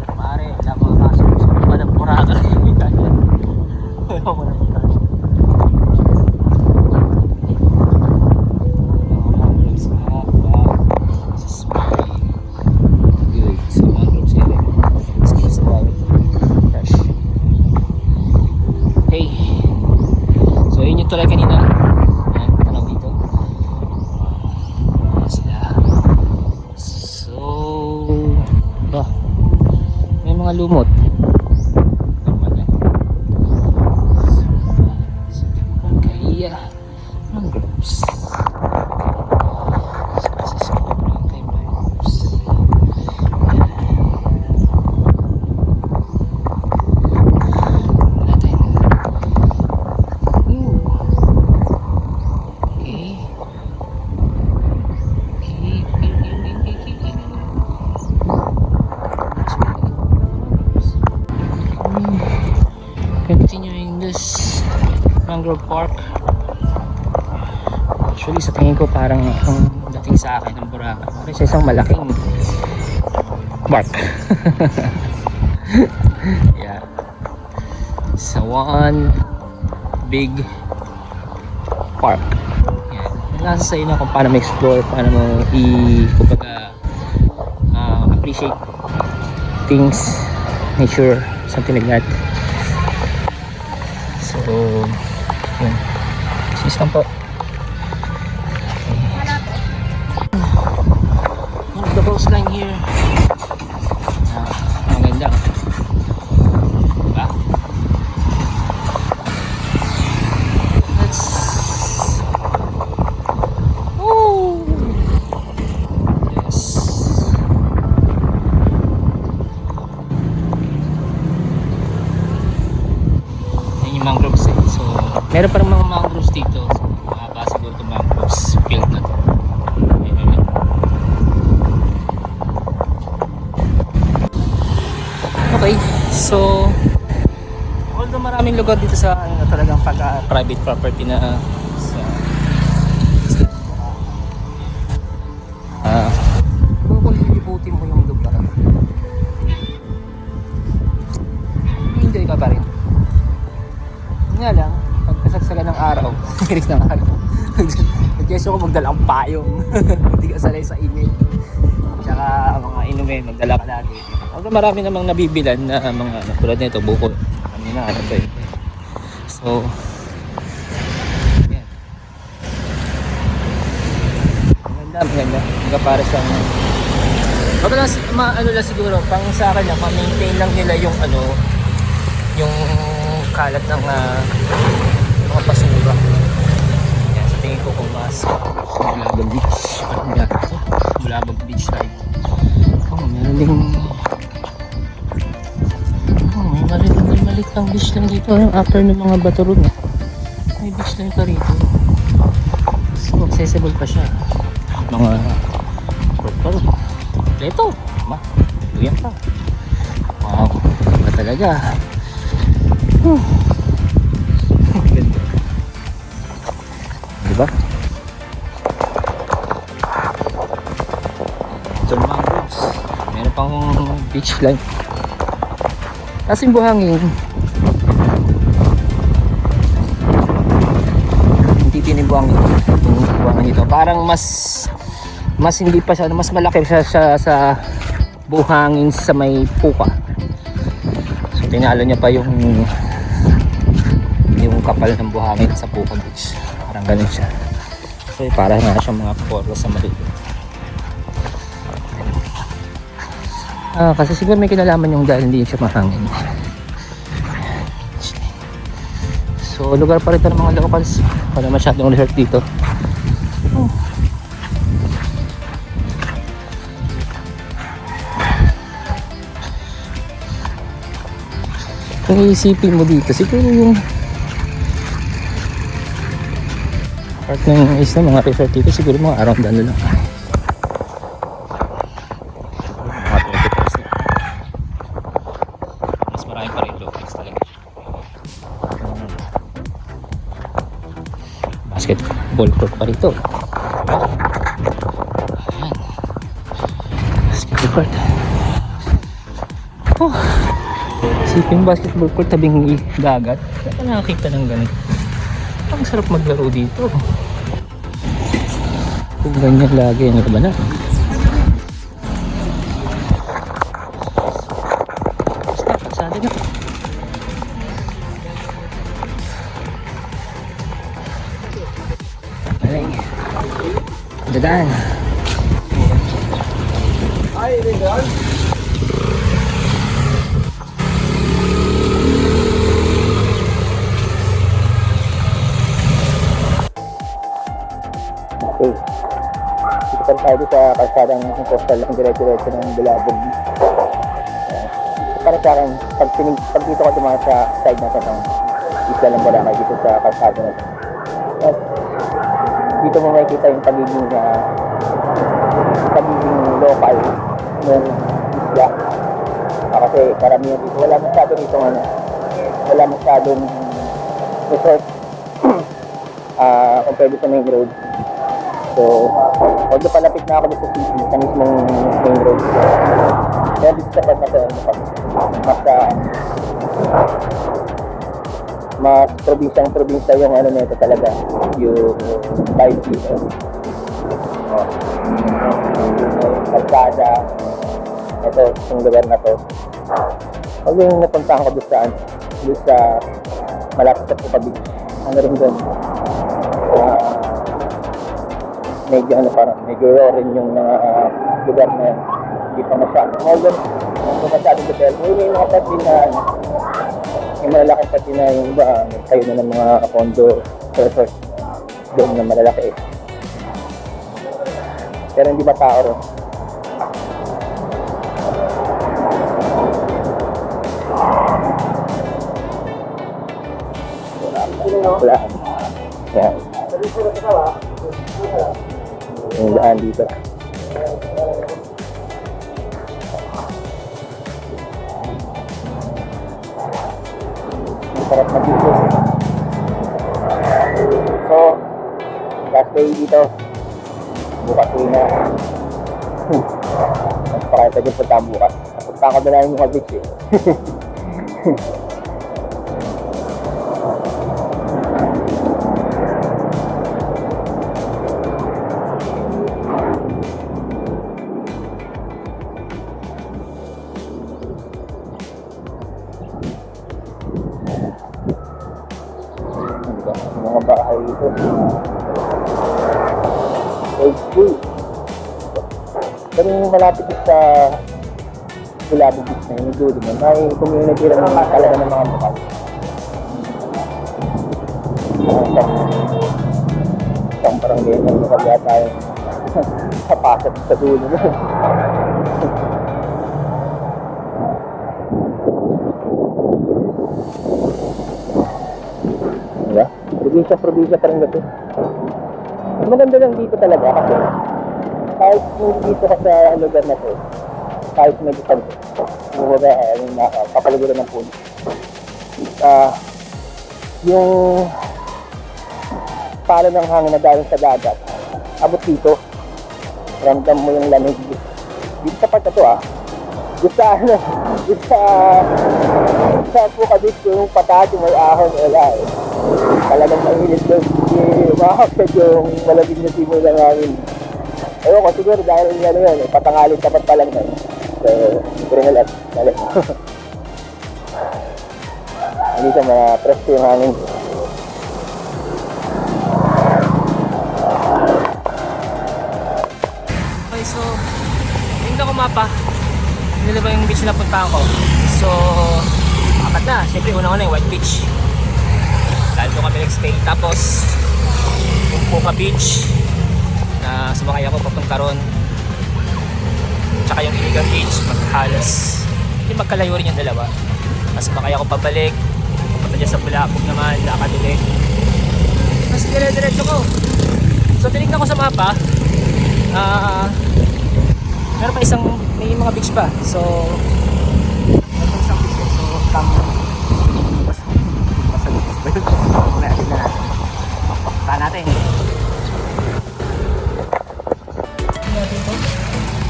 Pare, wala mga kaso. So wala ng Boracay. Wala ko na punta. Tulad kanina, ayan, tanaw dito. Ayan sila. So, may mga lumot. Normal yan. Kaya, mangroves. Continuing this mangrove park. Actually sa tingin ko parang ang dating sa akin ng Boracay parang sa isang malaking park. Yeah, sa one big park. Yeah. Nasa sa inyo kung paano ma-explore, paano mo kumbaga appreciate things, nature, something like that. So, yun. Sis lang po. The coastline here. Ang ganda. Diba? Let's... Woo! Yes. Mangroves eh. So, meron pa rin mga mangroves dito. So, mahaba siguro itong mangroves field na to. Okay, so although maraming lugar dito sa ano na talagang private property na kung lilibutin mo yung lugar, hindi ka pa rin. Nga lang, pagkasagsagan ng araw, hiris ng araw, nag-guess ko magdala ang payong. Hindi ka sanay sa init. Tsaka mga inumin, magdala ka lagi. Although marami namang nabibilan na mga tulad nito, buko. Kami na, ano to eh. So, yan. Maganda. Mga para sa ano lang siguro, pang sa akin lang, ma-maintain lang nila yung ano, yung kalat ng mga basura. Yan, sa tingin ko kung mas Bulabog Beach. Parang gata ito. Bulabog Beach type. Meron ding may maliit lang beach lang dito. Yung upper ng mga bato ron. May beach lang pa rito. So, accessible pa siya. Mga paro. Ito. Luyan pa. Wow. Ba talaga. Ganda. Diba? Ito mga mangroves. Meron pang beach line. Kasi yung buhangin hindi tinibuhangin yung buhangin dito. Parang mas hindi pa siya, mas malaki siya sa buhangin sa may puka. So tinalo niya pa yung kapal ng buhangin sa Puka Beach. Parang ganun siya. So para nga siyang mga poro sa maliit. Kasi siguro may kinalaman yung dahil hindi siya mahangin. So lugar pa rin ito ng mga locals. Wala masyadong resort dito. Kung iisipin mo dito, siguro yung Part ng isla, mga resort dito siguro mga around ano lang. Mga 20%. Mas marami pa rin locals talaga. Basketball court pa rito. Ayan. Basketball court. Oh. Isipin basketball court tabing dagat. Saan ka nakakita ng ganun? Ang sarap maglaro dito. Kung ganyan lagi, ano ba na? Basta, kasali na. Aling. Dadaan. Ay, Ringan. Okay. Dito tayo sa kalsadang coastal ng dire-diretso ng Bilabog. Para sa akin, pag dito ka dumaan sa side na ito ng Isla ng Boracay dito sa kalsada na ito. At dito mo makikita yung pagiging local ng isla. Kasi karamihan dito, wala masyadong resort compared sa main road. So, although palapit na ako dito sa mismong main road. Kaya dito sa part na ito, mas probinsya yung ano nito talaga, yung vibe dito. Kalsada, ito, yung lugar na to. Pag yung napuntahan ko doon sa malapit sa Puka Beach, ano rin doon, medyo rin yung lugar na hindi pa masyadong hotel. May mga pati na yung malalaking pati na yung iba, kayo na ng mga condo resort doon na malalaki. Pero hindi ba tao rin? Wala. Yan. Yung daan dito. Sarap na dito. So, last day dito. Bukas na. Mas pakita dyan punta bukas. Punta ko na lang yung beach eh. Mga bahay dito. Old school. Pero yung malapit sa Bilabog Beach na yun, doon may community rin talaga ng mga lokal. Isang parang ganyan yung lokal yata yung kapasat sa dulo. Diba? Probinsya pa rin gato. Maganda lang dito talaga kasi kahit dito ka sa lugar na to, kahit medyo bumaga yung kapaligiran ng puno. Yung palo ng hangin na galing sa dagat, abot dito, ramdam mo yung lamig. Dito sa part na to sa Puka Beach yung patati may ahon, wala eh. Talagang mainit doon. Makakapit yung malamig na simoy ng hangin. Ewan ko, siguro dahil ano yun, patangalit dapat pa lang yun. So, criminal at malamig. Hindi siya ma-presto yung hangin. Okay, so tingnan ko mapa. Hindi ba yung beach na puntahan ko? So, apat na. Siyempre, una-una yung White Beach. Dahil doon kami nag-stay. Tapos, yung Puka Beach na sumakay ako papunta ron. Tsaka yung Iligan Beach, maghalos. Hindi magkalayo rin yung dalawa. Tapos sumakay ako pabalik. Pupunta dyan sa Bulabog naman, lakad ulit. Tapos dire-diretso ko. So tinignan ko sa mapa, meron pa may mga beach pa. So meron pa isang beach eh. So mamaya tignan natin. Tahan natin.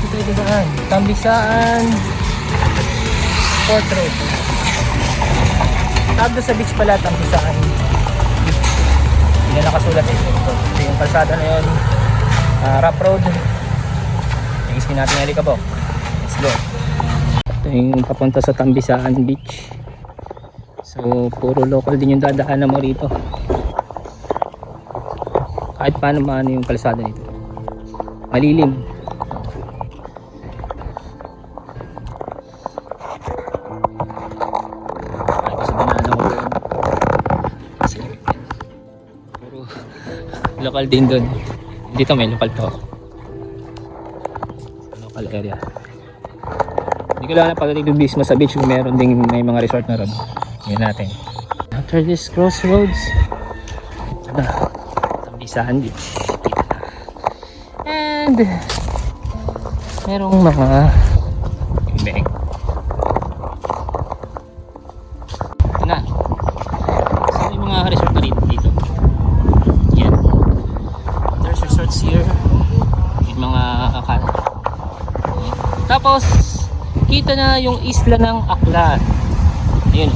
Ito yung daan. Tambisaan Port Road. Tawag doon sa beach pala, Tambisaan Beach. Hindi na nakasulat eh. Ito yung kalsada na yun. Rough road. Iiskin natin yung Alicabok. Let's go. Ito yung papunta sa Tambisaan Beach. So puro local din yung dadaanan mo rito. Kahit paano maano yung kalsada nito. Malilim. Ay, kasi banana ko doon. Kasi puro local din doon. Dito may local to. Sa local area. Hindi ko lang na pagdating doon mismo sa beach kung meron ding may mga resort na ron. Yan natin. After this crossroads, Tambisaan Beach. And merong mga beng. Ito na. So may mga resort na rin dito. Yan. There's resorts here. May mga akal. Yan. Tapos kita na yung isla ng Aklan. Ayun.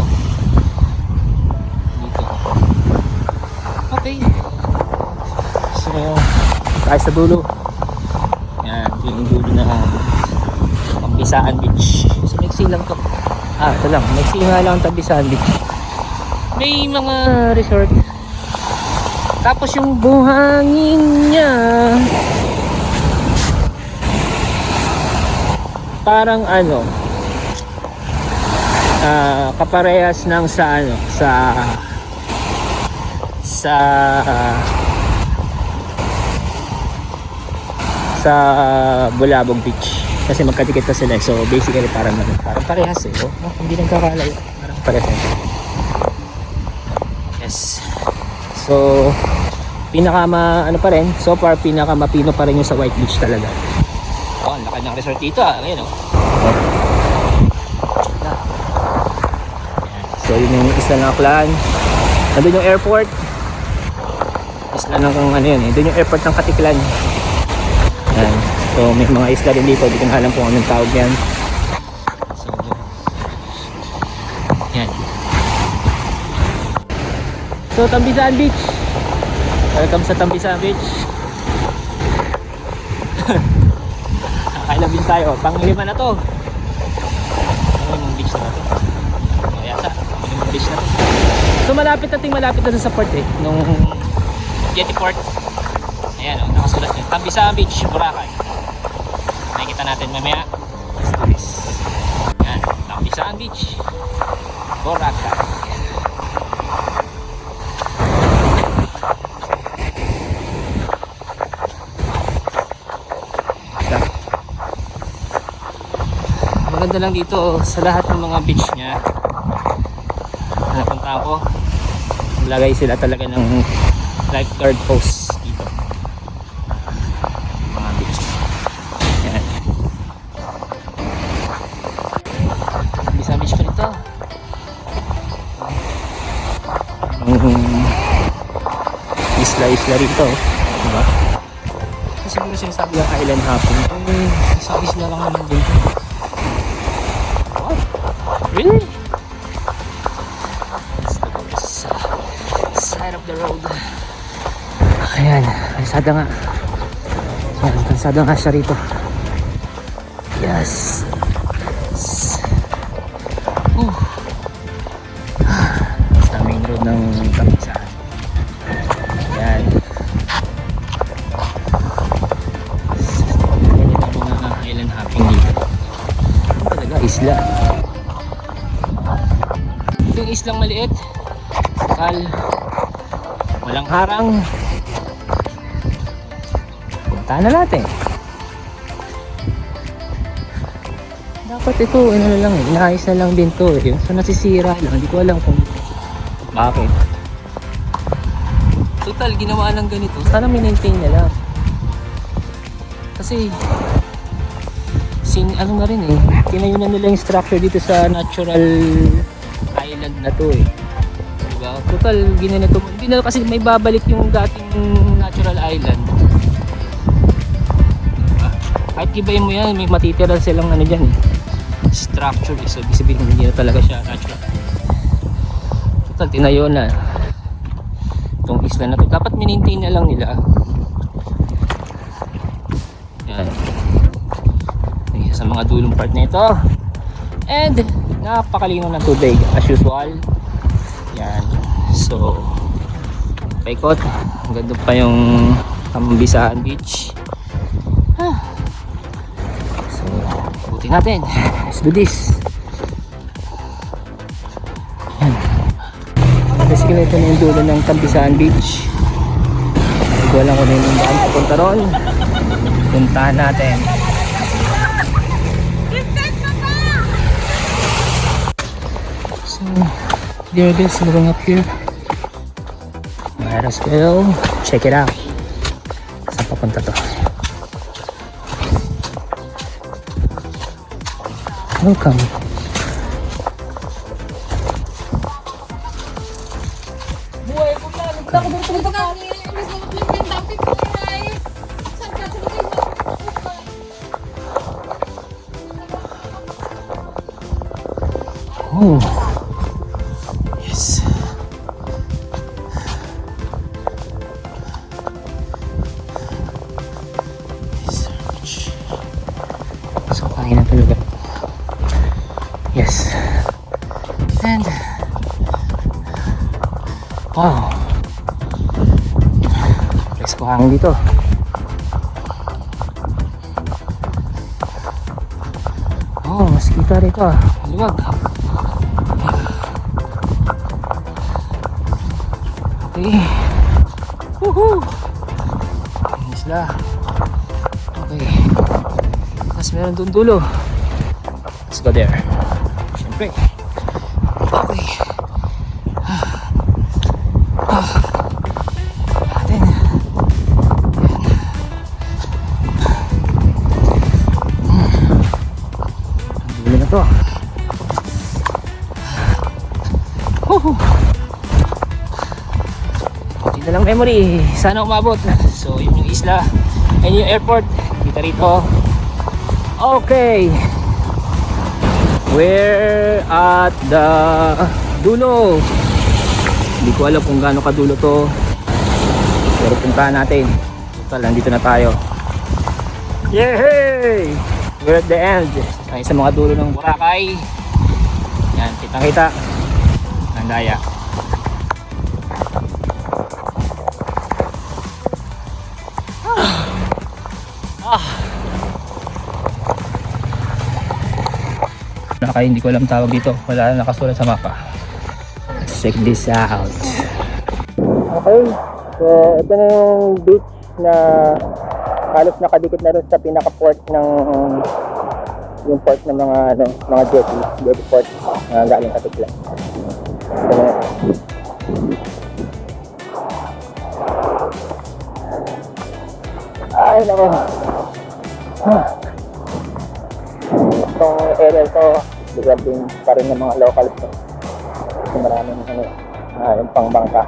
Dito. Okay. So tayo sa dulo. Yan, yung dulo na Tambisaan Beach. So maiksi lang to. Ito lang, maiksi nga lang ang Tambisaan Beach. May mga resort. Tapos yung buhangin niya parang ano, kaparehas ng sa ano, sa Bulabog Beach kasi magkadikit pa sila, so basically parang parehas eh. Hindi nagkakalayo, parang parehas. Yes, so ano pa rin, so far pinaka mapino pa rin yung sa White Beach talaga. Ang laki ng resort dito ngayon so yun yung isla ng Aklan. Nandun yung airport, isla ng ano yun doon yung airport ng Katiklan. Yan. So may mga isla din dito, hindi ko na alam kung anong tawag yan. So yan. So Tambisaan Beach, welcome sa Tambisaan Beach. Kakailan din tayo, pang-lima na to. Yung beach na to yata, yung beach na to. So malapit na sa port eh, nung Jetty Port. Ayan nakasulat yun, Tambisaan Beach, Boracay. Nakikita natin mamaya. Let's do this. Ayan, Tambisaan Beach, Boracay. Maganda lang dito sa lahat ng mga beach niya. Napunta ako, maglagay sila talaga ng lifeguard post dito. Mga beach. Yan. Bisa beach pa nito. Isla rito. Diba? Kasi siguro sinasabi ng island hopping. Sa isla lang naman dito. Really? Let's look at this side of the road. Ayan, kalsada nga. Ayan, kalsada nga siya rito. Yes. Sa main road ng Tambisaan. Ayan. Ganyan ang mga island hopping dito. Talaga, isla. Yung islang maliit, walang harang. Punta na natin. Dapat ito ano na lang inaayos na lang din to so nasisira lang, hindi ko alam kung bakit. So Total, ginawa lang ganito. Sana maintain niya lang. Kasi, ano na rin eh. Tinayo na nila yung structure dito sa natural island na to eh. Diba? Total, ginanito. Hindi na kasi may babalik yung dating natural island. Diba? Kahit gibayin mo yan, may matitira silang ano dyan eh. Structure eh. So, sabihin hindi na talaga siya natural. Total, tinayo na. Itong isla na to. Dapat maintain na lang nila. Yan. Ay, sa mga dulong part na ito. And, napakalino ng tubig as usual. Yan. So, paikot. Ganda pa yung Tambisahan Beach. So, buti natin. Let's do this. Yan. Basically, ito na yung dulo ng Tambisahan Beach. Hindi ko alam kung yung daan papunta ron. Puntahan natin. So, there it is, looking up here. Might as well check it out. Saan papunta to? Welcome. Oh. Yes. So, kain na talaga. Yes. And wow. Presko hangin dito. Oh, mas kita rito ah. Luwag. Okay. Woohoo! Ang isla. Okay. Tapos meron doon dulo. Let's go there. Siyempre. Okay. Natin. Ang dulo na to. Woohoo! Dito lang memory, sana umabot. So yun yung isla and yung airport dito rito. Okay, we're at the dulo. Hindi ko alam kung gaano kadulo to, pero puntahan natin. Total, nandito na tayo. Yay! We're at the end. Ay, sa mga dulo ng Boracay. Yan, kitang kita ang daya. Kaya hindi ko alam tawag dito, wala na nakasulat sa mapa. Let's check this out. Okay, so ito na yung beach na halos nakadikit na rin sa pinaka-port ng yung port ng mga mga jetty port na galing Katiklan. So, ay nako. Itong area to, lugar din pa rin ng mga locals to. Kasi maraming yung pangbangka.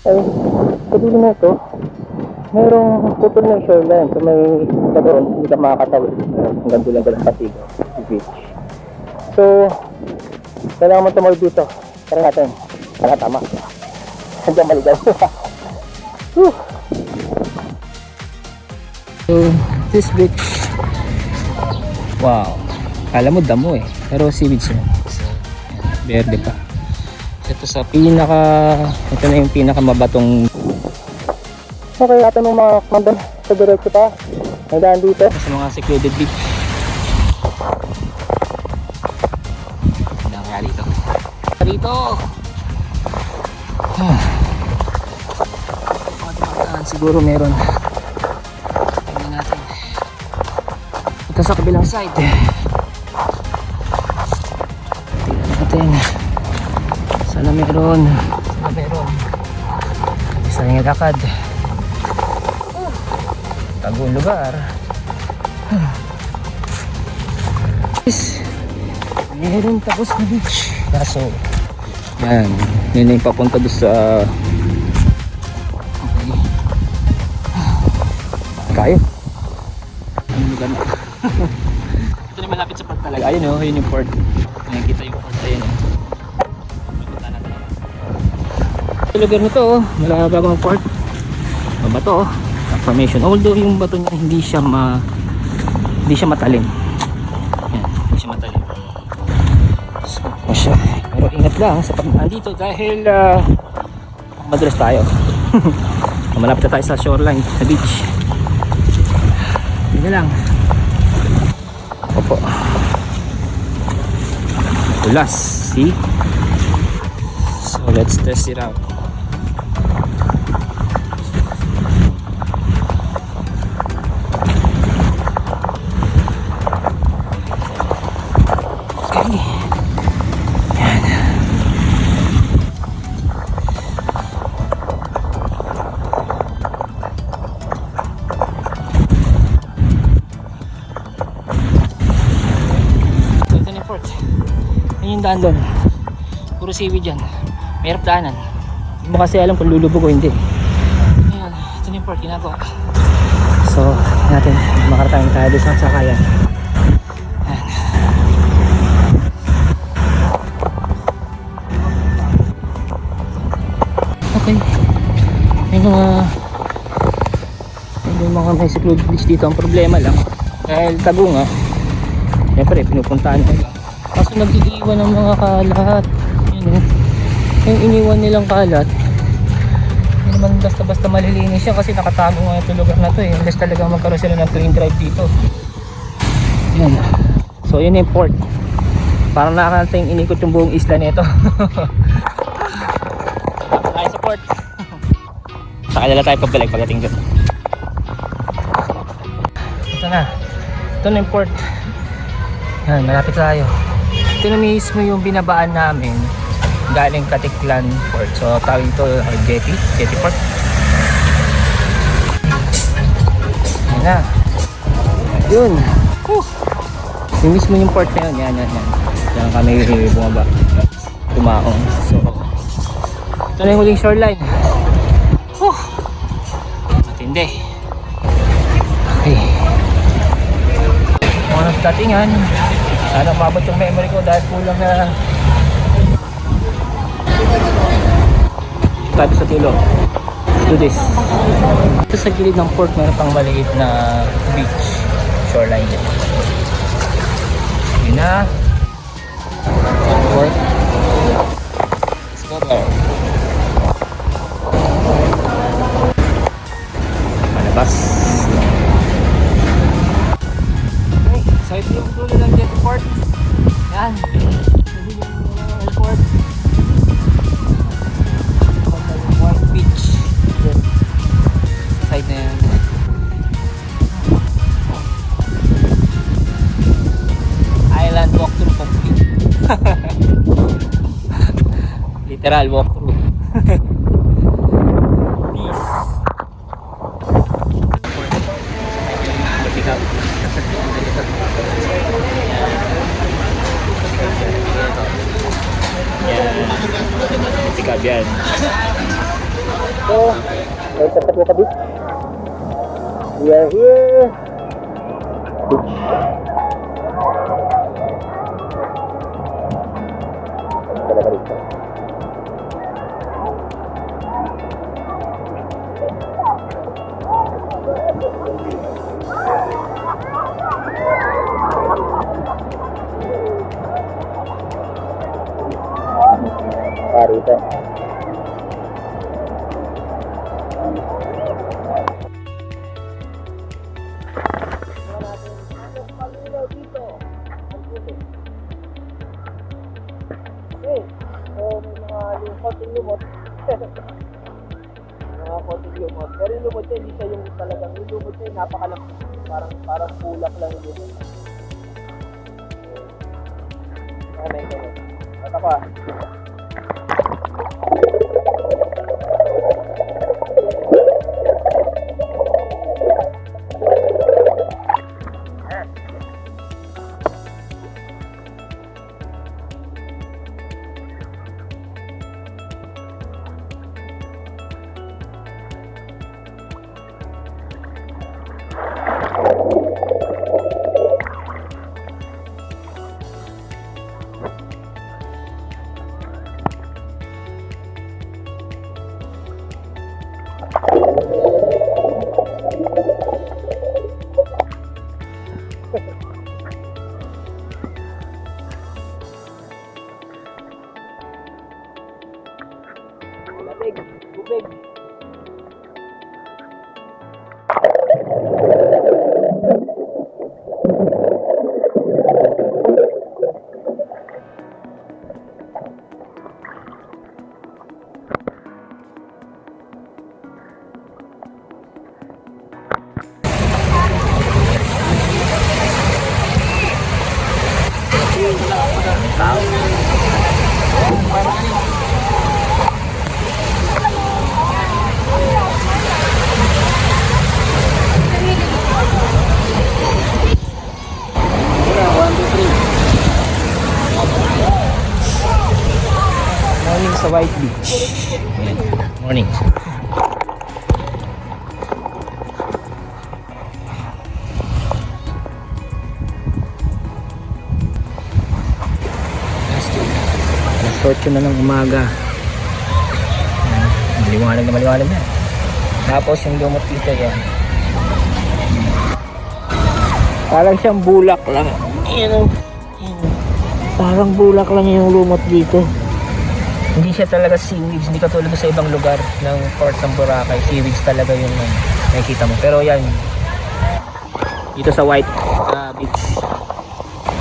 Ay, sa dulo na ito, mayroong putol ng shoreline. So may isa doon, hindi ka makakatawid. Hanggang dulang ka ng Pasigo, beach. So, kailangan mo tumawid dito. Tara natin. Tara, tama. Hanggang maligaw. So, this beach, wow, kala mo damo eh, pero seaweeds yun. So, berde pa. Ito sa ito na yung pinakamabatong. Okay, ato nung mga kandang sa diretso pa. Nandaan dito. Sa mga secluded beach. Hindi kaya dito. Dito! Siguro meron. Tingnan natin. Ito sa kabilang side. Tingnan natin. natin. Sana meron. Sana meron. Isa yung lakad. Tagong lugar. Meron tapos na beach. Kaso, yan. Yun yung papunta doon sa... Okay. Kayo. Anong lugar na? Ito na malapit sa port talaga. Ayun o, yun yung port. Nakikita yung port. Ayun o. Punta natin. Yung lugar nito o, malaba ko ng port. Mabato o. Formation. Although yung bato niya hindi siya matalim. Yan, hindi siya matalim. So, siya. Pero ingat lang sa pagdaan dito dahil madulas tayo. Malapit na tayo sa shoreline, sa beach. Hindi na lang. Opo. Tulas. See? So let's test it out. Okay. Yan. So ito na yung port. Yan yung daan doon. Puro seaweed dyan. Mahirap daanan. Hindi mo kasi alam kung lulubog o hindi. Ayan. Ito na yung port. Ginagawa. So natin makarating tayo doon sa sakayan. Okay. May mga may secluded beach dito. Ang problema lang dahil tago nga, siyempre pinupuntaan nila. Kaso nag-iiwan ng mga kalat. Yun, yung iniwan nilang kalat, hindi naman basta-basta malilinis siya kasi nakatago nga yung lugar na to eh. Unless talagang magkaroon sila ng clean drive dito. Yan. So yun yung port. Parang nakakanta yung inikot yung buong isla nito. Tayo sa port. Saka nila tayo pabalik pagdating dito. Ito na. Ito na yung port. Yan, malapit tayo. Ito na mismo yung binabaan namin galing Katiklan Port. So tawag ito Jetty Port. Yan na. Yun. Yung mismo yung port na yun. Yan. Yan kami bumaba. Tumaong. So ito na yung huling shoreline. Matindi. Okay. Mga nagdatingan. Sana mabot yung memory ko dahil kulang na tayo sa tulog. Let's do this. Ito sa gilid ng port meron pang maliit na beach shoreline dyan. Yun na. Port. Let's go there. Malabas. Okay, so ito yung dulo ng Jetty Port. Yan. Ito yung airport. White beach. Side na yan. Island walkthrough complete. Literal walkthrough. Peace. Batikap. Yan. Batikap yan. So, may tapat mo kabit. We are here. Beach. Talaga rito. Parita. Okay, so may mga konting lumot. Mga konting lumot. Pero yung lumot niya, hindi siya yung talagang yung lumot niya, napakalaki. Parang kulak lang yung lumot. May ganun. Mata ko ah. Lamig, tubig. Morning sa White Beach. Ayan. Morning. Resort ko na ng umaga. Ayan. Maliwanag na. Tapos yung lumot dito yan. Parang siyang bulak lang. Ayan. Parang bulak lang yung lumot dito. Hindi siya talaga seaweeds, hindi katulad sa ibang lugar ng Port ng Boracay. Seaweeds talaga yung nakikita mo. Pero yan, dito sa White Beach,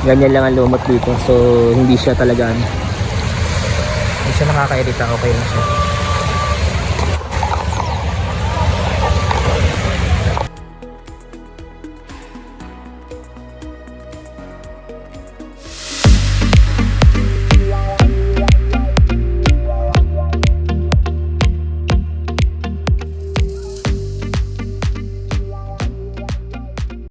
ganyan lang ang lumot dito. So hindi siya talaga, hindi siya nakakairita, okay lang siya.